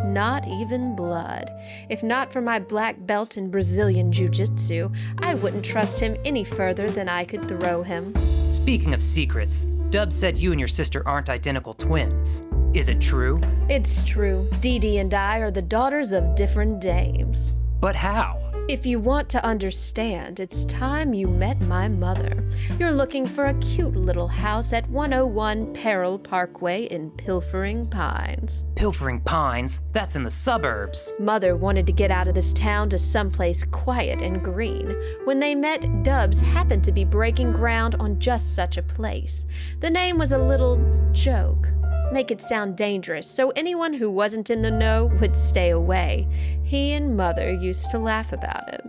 Not even blood. If not for my black belt in Brazilian Jiu-Jitsu, I wouldn't trust him any further than I could throw him. Speaking of secrets, Dub said you and your sister aren't identical twins. Is it true? It's true. Dee Dee and I are the daughters of different dames. But how? If you want to understand, it's time you met my mother. You're looking for a cute little house at 101 Peril Parkway in Pilfering Pines. Pilfering Pines? That's in the suburbs. Mother wanted to get out of this town to someplace quiet and green. When they met, Dubs happened to be breaking ground on just such a place. The name was a little joke. Make it sound dangerous, so anyone who wasn't in the know would stay away. He and Mother used to laugh about it.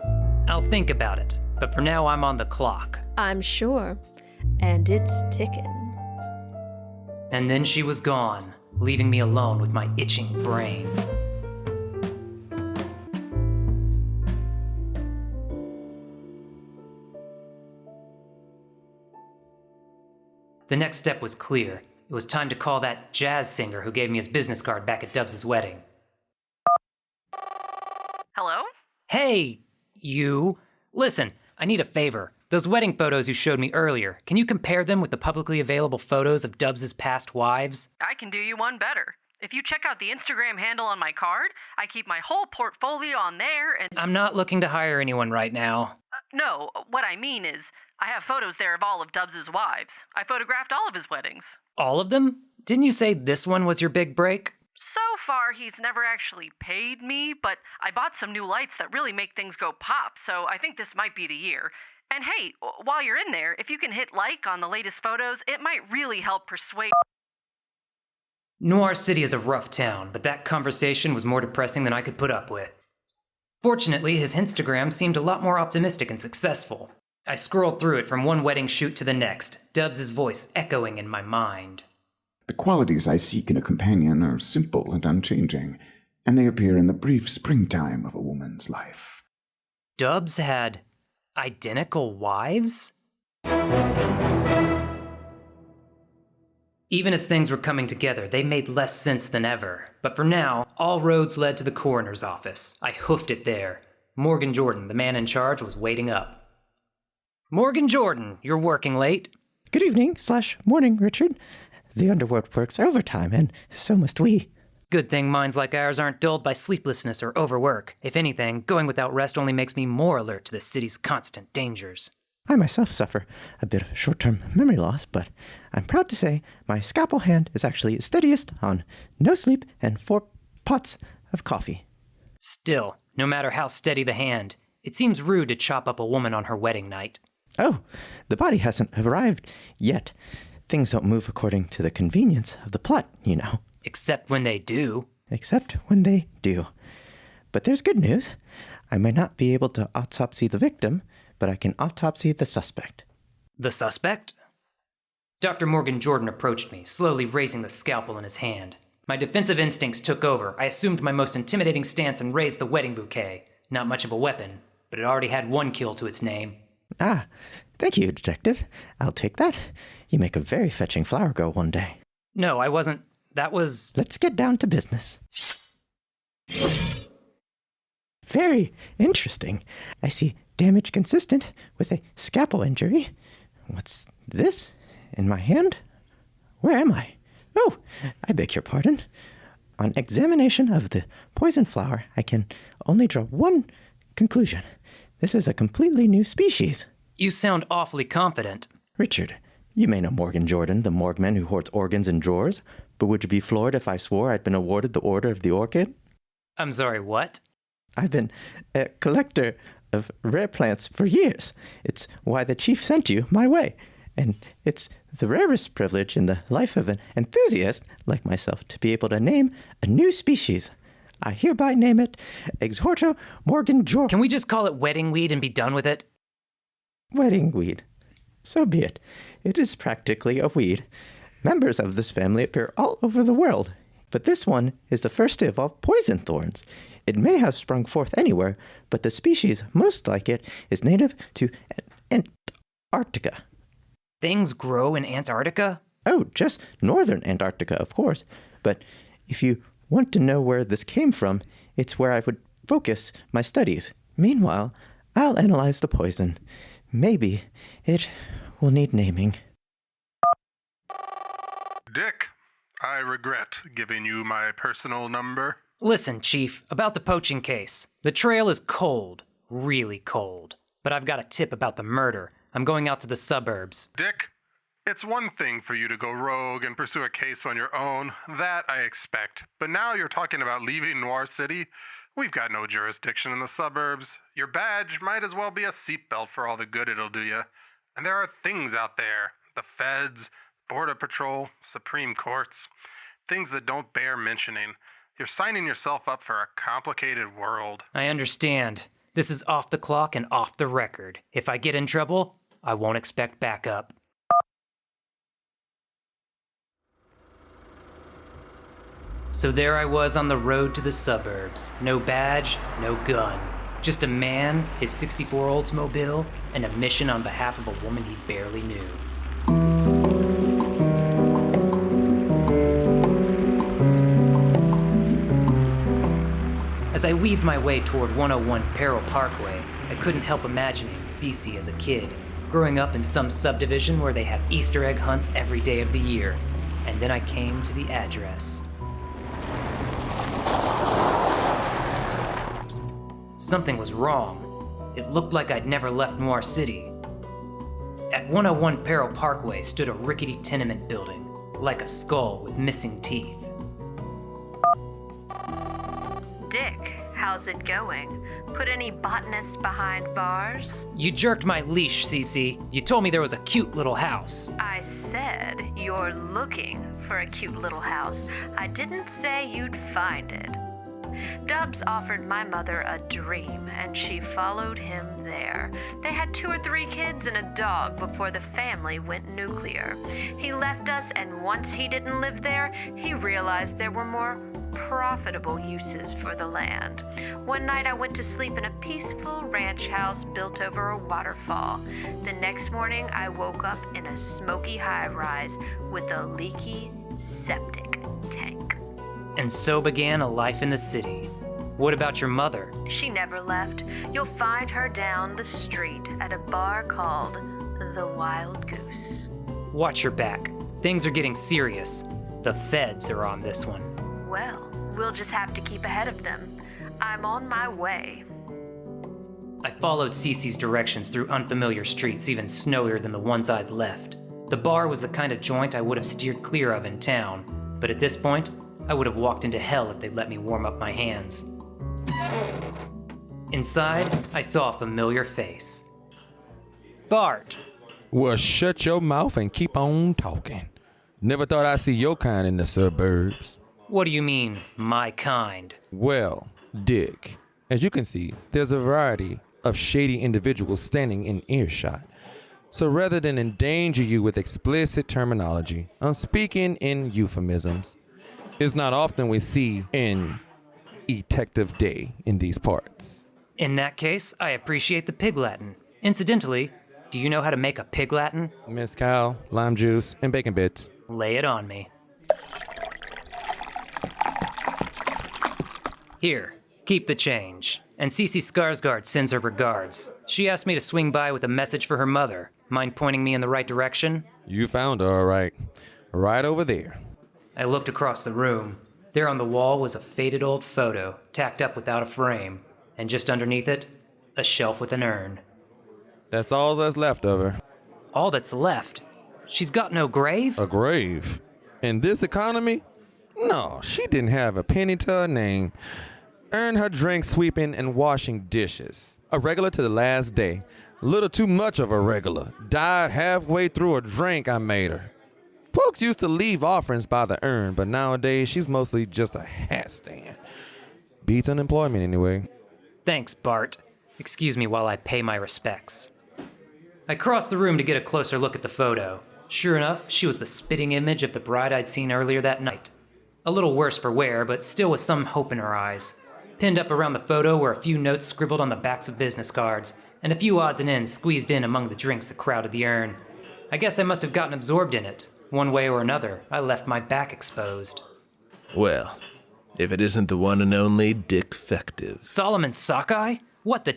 I'll think about it, but for now I'm on the clock. I'm sure. And it's ticking. And then she was gone, leaving me alone with my itching brain. The next step was clear. It was time to call that jazz singer who gave me his business card back at Dubs' wedding. Hello? Hey, you. Listen, I need a favor. Those wedding photos you showed me earlier, can you compare them with the publicly available photos of Dubs' past wives? I can do you one better. If you check out the Instagram handle on my card, I keep my whole portfolio on there and... I'm not looking to hire anyone right now. No, what I mean is, I have photos there of all of Dubs' wives. I photographed all of his weddings. All of them? Didn't you say this one was your big break? So far, he's never actually paid me, but I bought some new lights that really make things go pop, so I think this might be the year. And hey, while you're in there, if you can hit like on the latest photos, it might really help persuade... Noir City is a rough town, but that conversation was more depressing than I could put up with. Fortunately, his Instagram seemed a lot more optimistic and successful. I scrolled through it from one wedding shoot to the next, Dubs' voice echoing in my mind. The qualities I seek in a companion are simple and unchanging, and they appear in the brief springtime of a woman's life. Dubs had identical wives? Even as things were coming together, they made less sense than ever. But for now, all roads led to the coroner's office. I hoofed it there. Morgan Jordan, the man in charge, was waiting up. Morgan Jordan, you're working late. Good evening/morning, Richard. The underworld works overtime, and so must we. Good thing minds like ours aren't dulled by sleeplessness or overwork. If anything, going without rest only makes me more alert to the city's constant dangers. I myself suffer a bit of short-term memory loss, but I'm proud to say my scalpel hand is actually steadiest on no sleep and 4 pots of coffee. Still, no matter how steady the hand, it seems rude to chop up a woman on her wedding night. Oh, the body hasn't arrived yet. Things don't move according to the convenience of the plot, you know. Except when they do. Except when they do. But there's good news. I might not be able to autopsy the victim, but I can autopsy the suspect. The suspect? Dr. Morgan Jordan approached me, slowly raising the scalpel in his hand. My defensive instincts took over. I assumed my most intimidating stance and raised the wedding bouquet. Not much of a weapon, but it already had one kill to its name. Ah, thank you, Detective. I'll take that. You make a very fetching flower girl one day. No, I wasn't. That was... Let's get down to business. Very interesting. I see damage consistent with a scalpel injury. What's this? In my hand? Where am I? Oh, I beg your pardon. On examination of the poison flower, I can only draw one conclusion. This is a completely new species. You sound awfully confident. Richard, you may know Morgan Jordan, the morgman who hoards organs in drawers, but would you be floored if I swore I'd been awarded the Order of the Orchid? I'm sorry, what? I've been a collector of rare plants for years. It's why the chief sent you my way. And it's the rarest privilege in the life of an enthusiast like myself to be able to name a new species. I hereby name it Exhorto Morgan Jordan. Can we just call it wedding weed and be done with it? Wedding weed. So be it. It is practically a weed. Members of this family appear all over the world, but this one is the first to evolve poison thorns. It may have sprung forth anywhere, but the species most like it is native to Antarctica. Things grow in Antarctica? Oh, just northern Antarctica, of course. But if you want to know where this came from, it's where I would focus my studies. Meanwhile, I'll analyze the poison. Maybe it will need naming. Dick, I regret giving you my personal number. Listen, Chief, about the poaching case. The trail is cold. Really cold. But I've got a tip about the murder. I'm going out to the suburbs. Dick, it's one thing for you to go rogue and pursue a case on your own. That I expect. But now you're talking about leaving Noir City? We've got no jurisdiction in the suburbs. Your badge might as well be a seatbelt for all the good it'll do you. And there are things out there. The feds, Border Patrol, Supreme Courts. Things that don't bear mentioning. You're signing yourself up for a complicated world. I understand. This is off the clock and off the record. If I get in trouble, I won't expect backup. So there I was on the road to the suburbs. No badge, no gun. Just a man, his 64 Oldsmobile, and a mission on behalf of a woman he barely knew. As I weaved my way toward 101 Peril Parkway, I couldn't help imagining Cece as a kid, growing up in some subdivision where they have Easter egg hunts every day of the year. And then I came to the address. Something was wrong. It looked like I'd never left Noir City. At 101 Peril Parkway stood a rickety tenement building, like a skull with missing teeth. Dick, how's it going? Put any botanists behind bars? You jerked my leash, Cece. You told me there was a cute little house. I said you're looking for a cute little house. I didn't say you'd find it. Dubs offered my mother a dream, and she followed him there. They had 2 or 3 kids and a dog before the family went nuclear. He left us, and once he didn't live there, he realized there were more profitable uses for the land. One night I went to sleep in a peaceful ranch house built over a waterfall. The next morning I woke up in a smoky high-rise with a leaky septic tank. And so began a life in the city. What about your mother? She never left. You'll find her down the street at a bar called The Wild Goose. Watch your back. Things are getting serious. The feds are on this one. Well, we'll just have to keep ahead of them. I'm on my way. I followed Cece's directions through unfamiliar streets even snowier than the ones I'd left. The bar was the kind of joint I would have steered clear of in town, but at this point, I would have walked into hell if they'd let me warm up my hands. Inside, I saw a familiar face. Bart. Well, shut your mouth and keep on talking. Never thought I'd see your kind in the suburbs. What do you mean, my kind? Well, Dick, as you can see, there's a variety of shady individuals standing in earshot. So rather than endanger you with explicit terminology, I'm speaking in euphemisms. It's not often we see an Detective Day in these parts. In that case, I appreciate the pig Latin. Incidentally, do you know how to make a pig Latin? Mezcal, lime juice, and bacon bits. Lay it on me. Here, keep the change. And Cece Skarsgård sends her regards. She asked me to swing by with a message for her mother. Mind pointing me in the right direction? You found her, all right. Right over there. I looked across the room. There on the wall was a faded old photo, tacked up without a frame. And just underneath it, a shelf with an urn. That's all that's left of her. All that's left? She's got no grave? A grave? In this economy? No, she didn't have a penny to her name. Earned her drink sweeping and washing dishes. A regular to the last day. Little too much of a regular. Died halfway through a drink I made her. Folks used to leave offerings by the urn, but nowadays she's mostly just a hat stand. Beats unemployment anyway. Thanks, Bart. Excuse me while I pay my respects. I crossed the room to get a closer look at the photo. Sure enough, she was the spitting image of the bride I'd seen earlier that night. A little worse for wear, but still with some hope in her eyes. Pinned up around the photo were a few notes scribbled on the backs of business cards, and a few odds and ends squeezed in among the drinks that crowded the urn. I guess I must have gotten absorbed in it. One way or another, I left my back exposed. Well, if it isn't the one and only Dick Fective. Solomon Sockeye? What the ...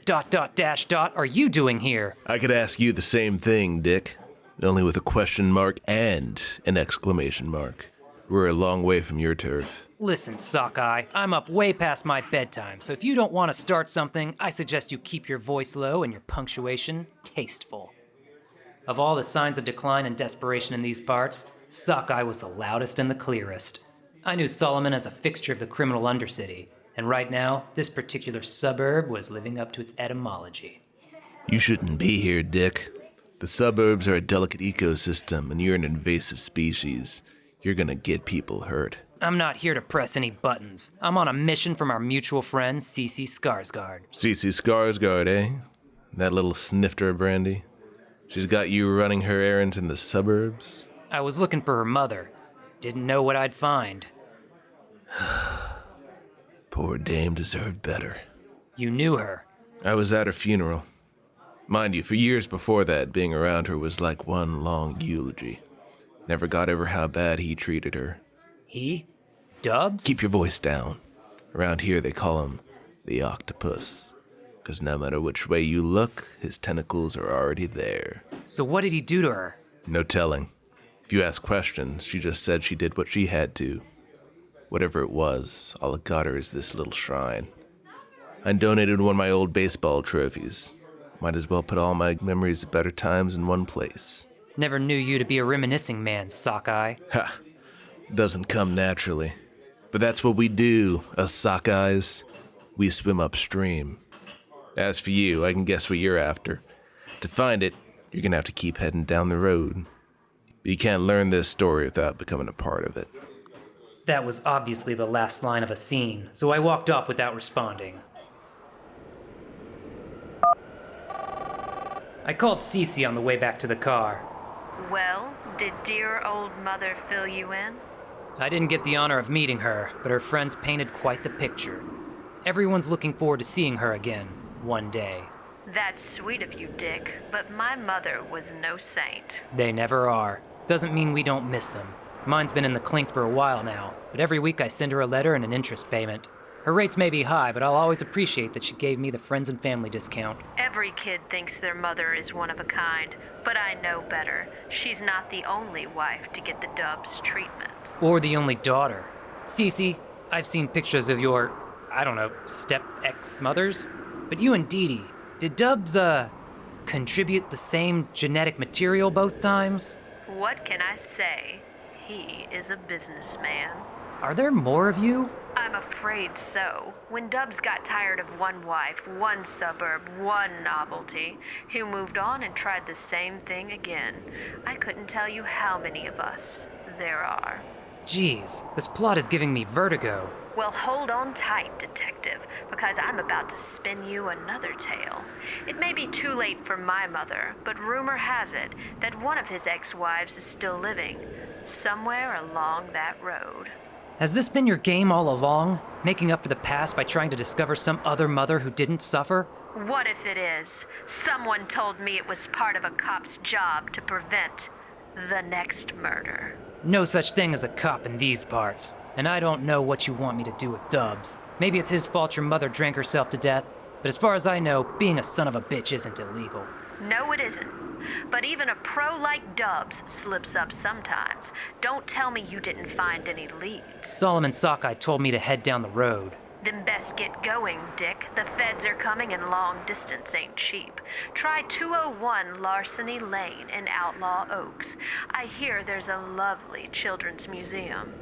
are you doing here? I could ask you the same thing, Dick. Only with a question mark and an exclamation mark. We're a long way from your turf. Listen, Sockeye, I'm up way past my bedtime, so if you don't want to start something, I suggest you keep your voice low and your punctuation tasteful. Of all the signs of decline and desperation in these parts, Sockeye was the loudest and the clearest. I knew Solomon as a fixture of the criminal undercity, and right now, this particular suburb was living up to its etymology. You shouldn't be here, Dick. The suburbs are a delicate ecosystem, and you're an invasive species. You're gonna get people hurt. I'm not here to press any buttons. I'm on a mission from our mutual friend, Cece Skarsgård. Cece Skarsgård, eh? That little snifter of brandy? She's got you running her errands in the suburbs? I was looking for her mother. Didn't know what I'd find. Poor dame deserved better. You knew her? I was at her funeral. Mind you, for years before that, being around her was like one long eulogy. Never got over how bad he treated her. He? Dubs? Keep your voice down. Around here they call him the octopus. 'Cause no matter which way you look, his tentacles are already there. So what did he do to her? No telling. If you ask questions, she just said she did what she had to. Whatever it was, all it got her is this little shrine. I donated one of my old baseball trophies. Might as well put all my memories of better times in one place. Never knew you to be a reminiscing man, Sockeye. Ha! Doesn't come naturally. But that's what we do, us Sockeyes. We swim upstream. As for you, I can guess what you're after. To find it, you're gonna have to keep heading down the road. But you can't learn this story without becoming a part of it. That was obviously the last line of a scene, so I walked off without responding. I called Cece on the way back to the car. Well, did dear old mother fill you in? I didn't get the honor of meeting her, but her friends painted quite the picture. Everyone's looking forward to seeing her again, one day. That's sweet of you, Dick, but my mother was no saint. They never are. Doesn't mean we don't miss them. Mine's been in the clink for a while now, but every week I send her a letter and an interest payment. Her rates may be high, but I'll always appreciate that she gave me the friends and family discount. Every kid thinks their mother is one of a kind, but I know better. She's not the only wife to get the Dubs treatment. Or the only daughter. Cece, I've seen pictures of your, step-ex-mothers. But you and Dee Dee, did Dubs, contribute the same genetic material both times? What can I say? He is a businessman. Are there more of you? I'm afraid so. When Dubs got tired of one wife, one suburb, one novelty, he moved on and tried the same thing again. I couldn't tell you how many of us there are. Geez, this plot is giving me vertigo. Well, hold on tight, Detective, because I'm about to spin you another tale. It may be too late for my mother, but rumor has it that one of his ex-wives is still living, somewhere along that road. Has this been your game all along? Making up for the past by trying to discover some other mother who didn't suffer? What if it is? Someone told me it was part of a cop's job to prevent the next murder. No such thing as a cop in these parts, and I don't know what you want me to do with Dubs. Maybe it's his fault your mother drank herself to death, but as far as I know, being a son of a bitch isn't illegal. No, it isn't. But even a pro like Dubs slips up sometimes. Don't tell me you didn't find any leads. Solomon Sockeye told me to head down the road. Then best get going, Dick. The feds are coming and long distance ain't cheap. Try 201 Larceny Lane in Outlaw Oaks. I hear there's a lovely children's museum.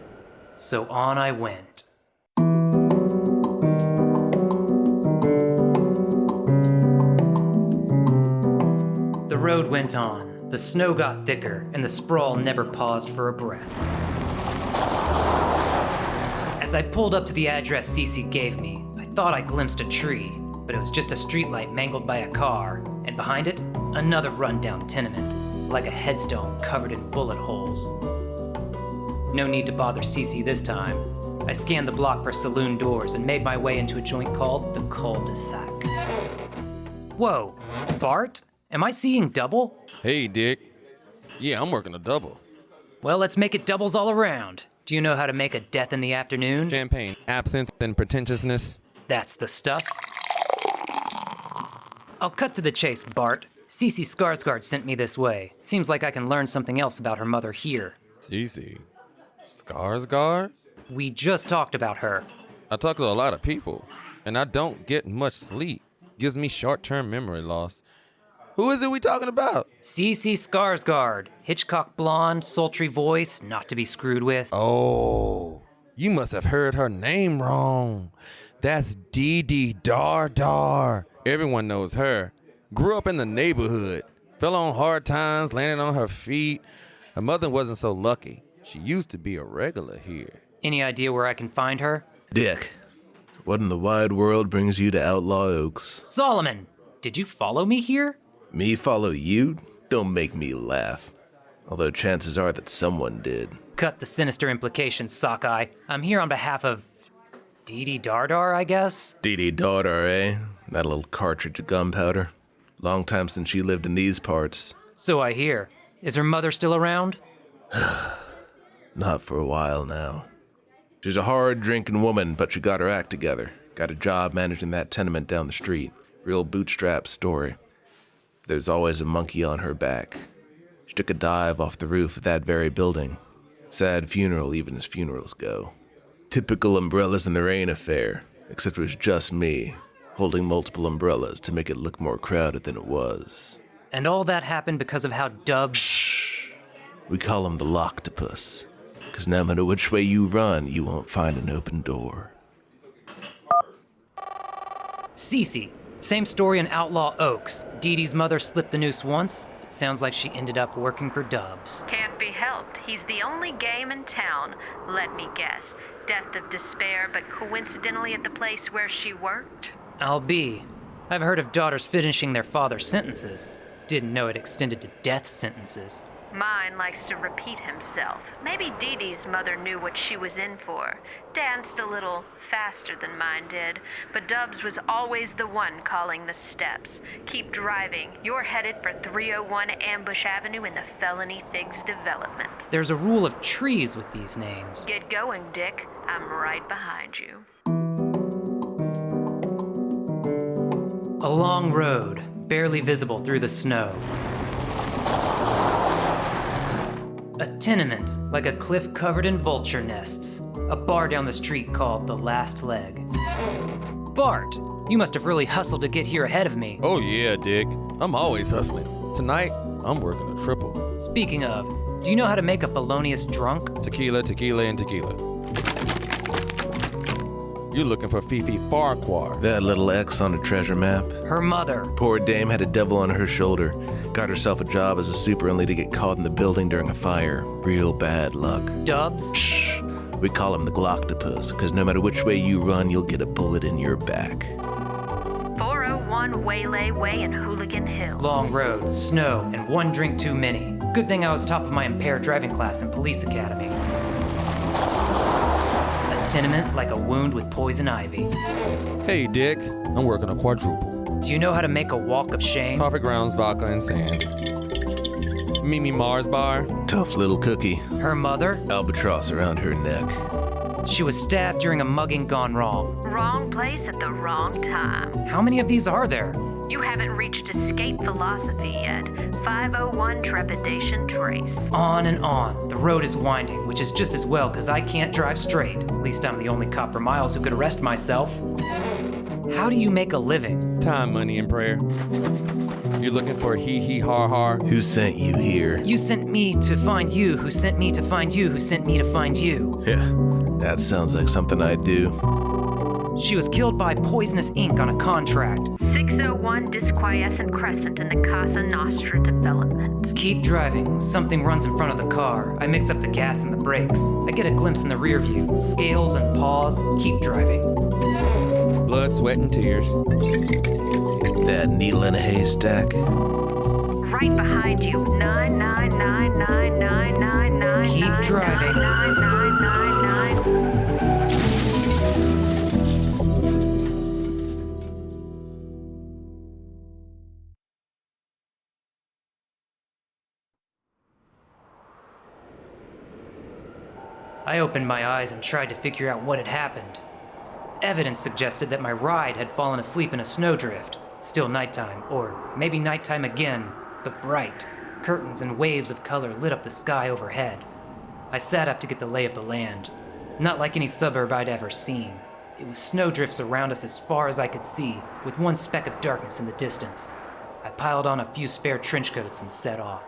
So on I went. The road went on. The snow got thicker, and the sprawl never paused for a breath. As I pulled up to the address Cece gave me, I thought I glimpsed a tree, but it was just a streetlight mangled by a car, and behind it, another rundown tenement, like a headstone covered in bullet holes. No need to bother Cece this time. I scanned the block for saloon doors and made my way into a joint called the Cul-de-sac. Whoa, Bart? Am I seeing double? Hey, Dick. Yeah, I'm working a double. Well, let's make it doubles all around. Do you know how to make a death in the afternoon? Champagne, absinthe, and pretentiousness. That's the stuff. I'll cut to the chase, Bart. Cece Skarsgård sent me this way. Seems like I can learn something else about her mother here. Cece Skarsgård? We just talked about her. I talk to a lot of people, and I don't get much sleep. Gives me short-term memory loss. Who is it we talking about? Cece Skarsgård. Hitchcock blonde, sultry voice, not to be screwed with. Oh, you must have heard her name wrong. That's Dee Dar. Everyone knows her. Grew up in the neighborhood. Fell on hard times, landed on her feet. Her mother wasn't so lucky. She used to be a regular here. Any idea where I can find her? Dick, what in the wide world brings you to Outlaw Oaks? Solomon, did you follow me here? Me follow you? Don't make me laugh. Although chances are that someone did. Cut the sinister implications, Sockeye. I'm here on behalf of Dee Dar, I guess? Dee Dar, eh? That little cartridge of gunpowder. Long time since she lived in these parts. So I hear. Is her mother still around? Not for a while now. She's a hard-drinking woman, but she got her act together. Got a job managing that tenement down the street. Real bootstrap story. There's always a monkey on her back. She took a dive off the roof of that very building. Sad funeral, even as funerals go. Typical umbrellas in the rain affair, except it was just me, holding multiple umbrellas to make it look more crowded than it was. And all that happened because of how Dubs... Shh! We call him the Loctopus, because no matter which way you run, you won't find an open door. Cece. Same story in Outlaw Oaks. Dee Dee's mother slipped the noose once, but sounds like she ended up working for Dubs. Can't be helped. He's the only game in town. Let me guess. Death of despair, but coincidentally at the place where she worked? I'll be. I've heard of daughters finishing their father's sentences. Didn't know it extended to death sentences. Mine likes to repeat himself. Maybe Dee Dee's mother knew what she was in for. Danced a little faster than mine did, but Dubs was always the one calling the steps. Keep driving. You're headed for 301 Ambush Avenue in the Felony Figs development. There's a rule of trees with these names. Get going, Dick. I'm right behind you. A long road, barely visible through the snow. A tenement, like a cliff covered in vulture nests. A bar down the street called The Last Leg. Bart, you must have really hustled to get here ahead of me. Oh yeah, Dick. I'm always hustling. Tonight, I'm working a triple. Speaking of, do you know how to make a felonious drunk? Tequila, and tequila. You're looking for Fifi Farquhar. That little X on a treasure map. Her mother. Poor dame had a devil on her shoulder. Got herself a job as a super only to get caught in the building during a fire. Real bad luck. Dubs? Shh. We call him the Gloctopus, because no matter which way you run, you'll get a bullet in your back. 401 Waylay Way in Hooligan Hill. Long road, snow, and one drink too many. Good thing I was top of my impaired driving class in police academy. A tenement like a wound with poison ivy. Hey, Dick. I'm working a quadruple. Do you know how to make a walk of shame? Coffee grounds, vodka, and sand. Mimi Mars bar. Tough little cookie. Her mother? Albatross around her neck. She was stabbed during a mugging gone wrong. Wrong place at the wrong time. How many of these are there? You haven't reached escape velocity yet. 501 trepidation trace. On and on. The road is winding, which is just as well because I can't drive straight. At least I'm the only cop for miles who could arrest myself. How do you make a living? Time, money, and prayer. You're looking for hee-hee-har-har? Who sent you here? You sent me to find you, who sent me to find you, who sent me to find you. Yeah, that sounds like something I'd do. She was killed by poisonous ink on a contract. 601 Disquiescent Crescent in the Casa Nostra development. Keep driving. Something runs in front of the car. I mix up the gas and the brakes. I get a glimpse in the rear view. Scales and paws. Keep driving. Blood, sweat, and tears. That needle in a haystack. Right behind you. 9999999. Keep driving. 9999. I opened my eyes and tried to figure out what had happened. Evidence suggested that my ride had fallen asleep in a snowdrift. Still nighttime, or maybe nighttime again, but bright. Curtains and waves of color lit up the sky overhead. I sat up to get the lay of the land. Not like any suburb I'd ever seen. It was snowdrifts around us as far as I could see, with one speck of darkness in the distance. I piled on a few spare trench coats and set off.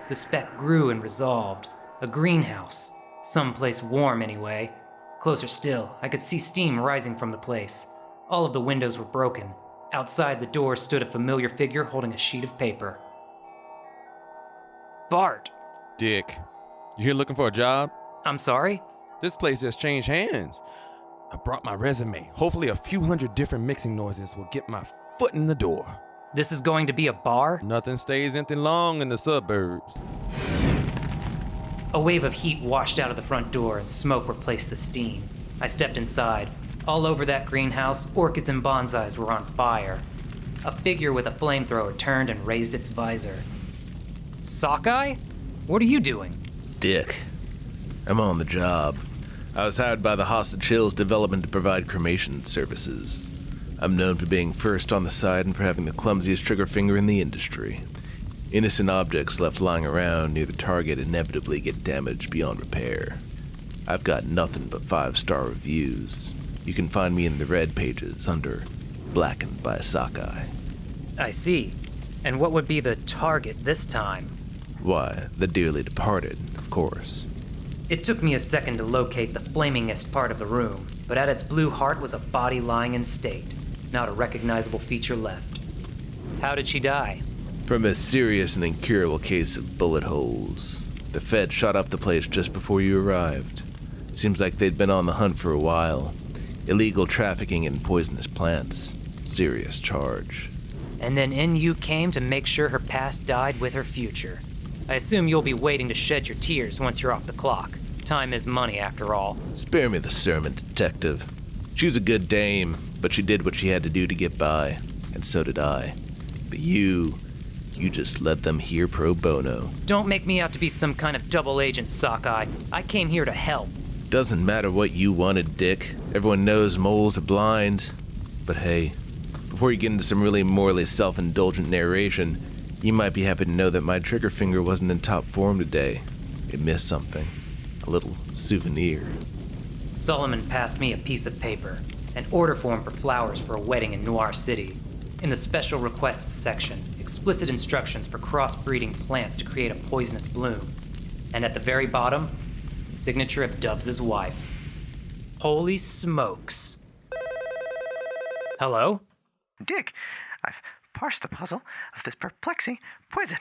The speck grew and resolved. A greenhouse. Someplace warm, anyway. Closer still, I could see steam rising from the place. All of the windows were broken. Outside the door stood a familiar figure holding a sheet of paper. Bart! Dick, you here looking for a job? I'm sorry? This place just changed hands. I brought my resume. Hopefully a few hundred different mixing noises will get my foot in the door. This is going to be a bar? Nothing stays empty long in the suburbs. A wave of heat washed out of the front door and smoke replaced the steam. I stepped inside. All over that greenhouse, orchids and bonsais were on fire. A figure with a flamethrower turned and raised its visor. Sockeye? What are you doing? Dick. I'm on the job. I was hired by the Hostage Hills Development to provide cremation services. I'm known for being first on the side and for having the clumsiest trigger finger in the industry. Innocent objects left lying around near the target inevitably get damaged beyond repair. I've got nothing but 5-star reviews. You can find me in the red pages under Blackened by Sockeye. I see. And what would be the target this time? Why, the dearly departed, of course. It took me a second to locate the flamingest part of the room, but at its blue heart was a body lying in state. Not a recognizable feature left. How did she die? From a serious and incurable case of bullet holes. The Fed shot up the place just before you arrived. Seems like they'd been on the hunt for a while. Illegal trafficking in poisonous plants. Serious charge. And then in you came to make sure her past died with her future. I assume you'll be waiting to shed your tears once you're off the clock. Time is money, after all. Spare me the sermon, detective. She was a good dame, but she did what she had to do to get by. And so did I. But you just led them here pro bono. Don't make me out to be some kind of double agent, Sockeye. I came here to help. Doesn't matter what you wanted, Dick. Everyone knows moles are blind. But hey, before you get into some really morally self-indulgent narration, you might be happy to know that my trigger finger wasn't in top form today. It missed something. A little souvenir. Solomon passed me a piece of paper, an order form for flowers for a wedding in Noir City. In the special requests section, explicit instructions for crossbreeding plants to create a poisonous bloom. And at the very bottom, signature of Dubs' wife. Holy smokes. Hello? Dick, I've parsed the puzzle of this perplexing poison.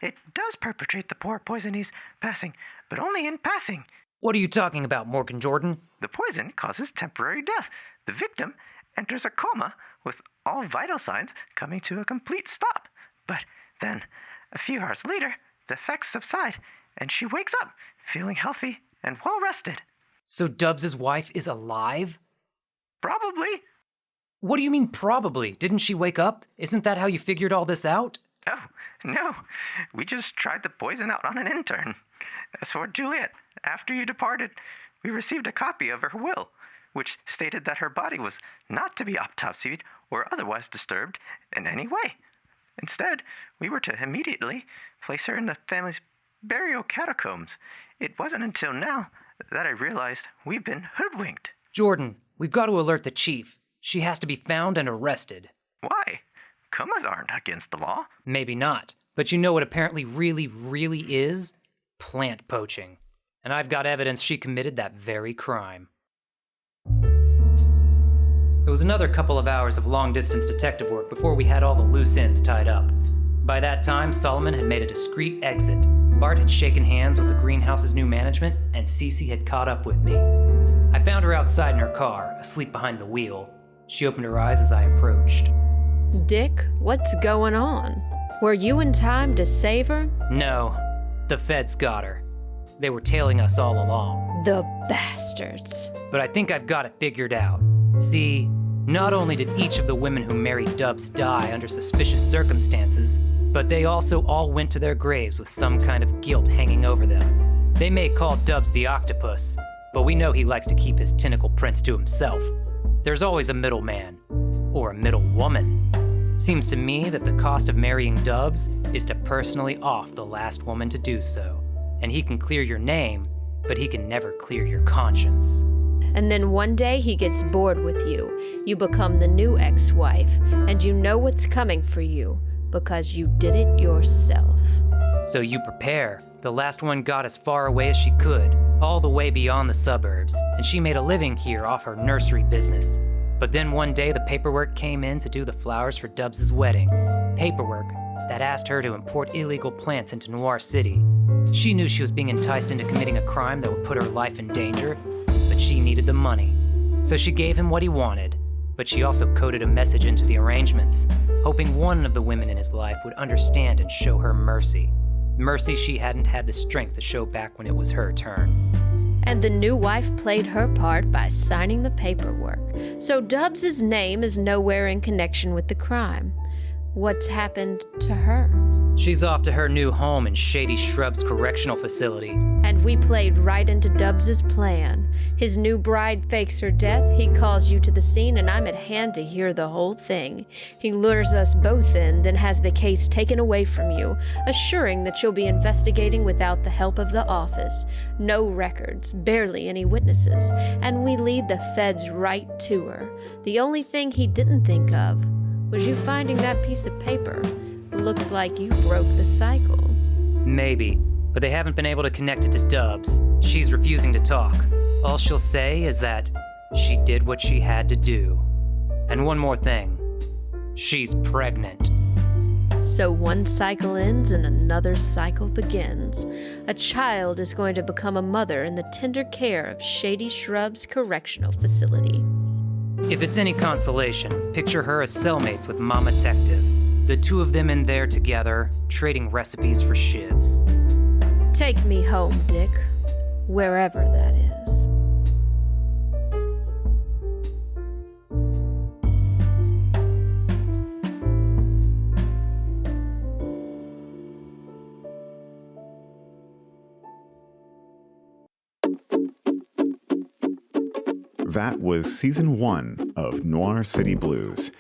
It does perpetrate the poor poison he's passing, but only in passing. What are you talking about, Morgan Jordan? The poison causes temporary death. The victim enters a coma with all vital signs coming to a complete stop. But then, a few hours later, the effects subside, and she wakes up, feeling healthy and well-rested. So Dubs' wife is alive? Probably. What do you mean, probably? Didn't she wake up? Isn't that how you figured all this out? Oh, no. We just tried the poison out on an intern. As for Juliet, after you departed, we received a copy of her will, which stated that her body was not to be autopsied or otherwise disturbed in any way. Instead, we were to immediately place her in the family's burial catacombs. It wasn't until now that I realized we've been hoodwinked. Jordan, we've got to alert the chief. She has to be found and arrested. Why? Comas aren't against the law. Maybe not, but you know what apparently really is? Plant poaching. And I've got evidence she committed that very crime. It was another couple of hours of long-distance detective work before we had all the loose ends tied up. By that time, Solomon had made a discreet exit. Bart had shaken hands with the greenhouse's new management, and Cece had caught up with me. I found her outside in her car, asleep behind the wheel. She opened her eyes as I approached. Dick, what's going on? Were you in time to save her? No, the feds got her. They were tailing us all along. The bastards. But I think I've got it figured out. See, not only did each of the women who married Dubs die under suspicious circumstances, but they also all went to their graves with some kind of guilt hanging over them. They may call Dubs the octopus, but we know he likes to keep his tentacle prints to himself. There's always a middleman, or a middle woman. Seems to me that the cost of marrying Dubs is to personally off the last woman to do so. And he can clear your name, but he can never clear your conscience. And then one day he gets bored with you. You become the new ex-wife, and you know what's coming for you, because you did it yourself. So you prepare. The last one got as far away as she could, all the way beyond the suburbs, and she made a living here off her nursery business. But then one day the paperwork came in to do the flowers for Dubs' wedding. Paperwork that asked her to import illegal plants into Noir City. She knew she was being enticed into committing a crime that would put her life in danger, but she needed the money. So she gave him what he wanted, but she also coded a message into the arrangements, hoping one of the women in his life would understand and show her mercy. Mercy she hadn't had the strength to show back when it was her turn. And the new wife played her part by signing the paperwork. So Dubs' name is nowhere in connection with the crime. What's happened to her? She's off to her new home in Shady Shrubs Correctional Facility. And we played right into Dubs' plan. His new bride fakes her death, he calls you to the scene, and I'm at hand to hear the whole thing. He lures us both in, then has the case taken away from you, assuring that you'll be investigating without the help of the office. No records, barely any witnesses, and we lead the feds right to her. The only thing he didn't think of was you finding that piece of paper. Looks like you broke the cycle. Maybe, but they haven't been able to connect it to Dubs. She's refusing to talk. All she'll say is that she did what she had to do. And one more thing. She's pregnant. So one cycle ends and another cycle begins. A child is going to become a mother in the tender care of Shady Shrubs Correctional Facility. If it's any consolation, picture her as cellmates with Mama Tective. The two of them in there together, trading recipes for shivs. Take me home, Dick. Wherever that is. That was Season 1 of Noir City Blues.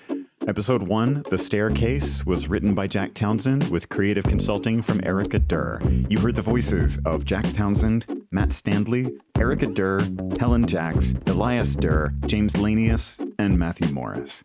Episode 1, The Staircase, was written by Jack Townsend with creative consulting from Erica Durr. You heard the voices of Jack Townsend, Matt Standley, Erica Durr, Helen Jaksch, Elias Durr, James Lanius, and Matthew Morris.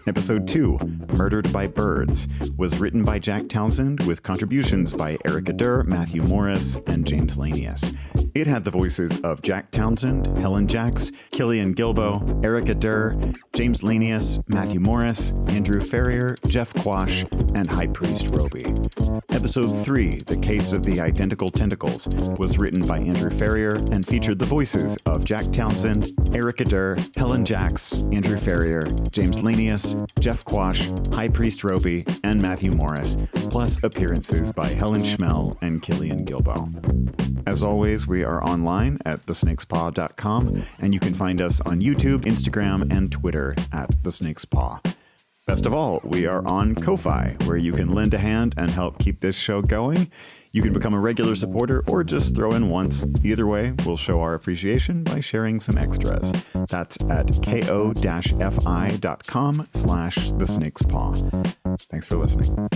Episode 2, Murdered by Birds, was written by Jack Townsend with contributions by Erica Durr, Matthew Morris, and James Lanius. It had the voices of Jack Townsend, Helen Jaksch, Killian Guilbeaux, Erica Durr, James Lanius, Matthew Morris, Andrew Farrier, Jeff Quach, and High Priest Robi. Episode 3, The Case of the Identical Tentacles, was written by Andrew Farrier and featured the voices of Jack Townsend, Erica Durr, Helen Jaksch, Andrew Farrier, James Lanius, Jeff Quach, High Priest Robi, and Matthew Morris, plus appearances by Helen Schmehl and Killian Guilbeaux. As always, we are online at thesnakespaw.com, and you can find us on YouTube, Instagram, and Twitter at thesnakespaw. Best of all, we are on Ko-Fi, where you can lend a hand and help keep this show going. You can become a regular supporter or just throw in once. Either way, we'll show our appreciation by sharing some extras. That's at ko-fi.com/thesnakespaw. Thanks for listening.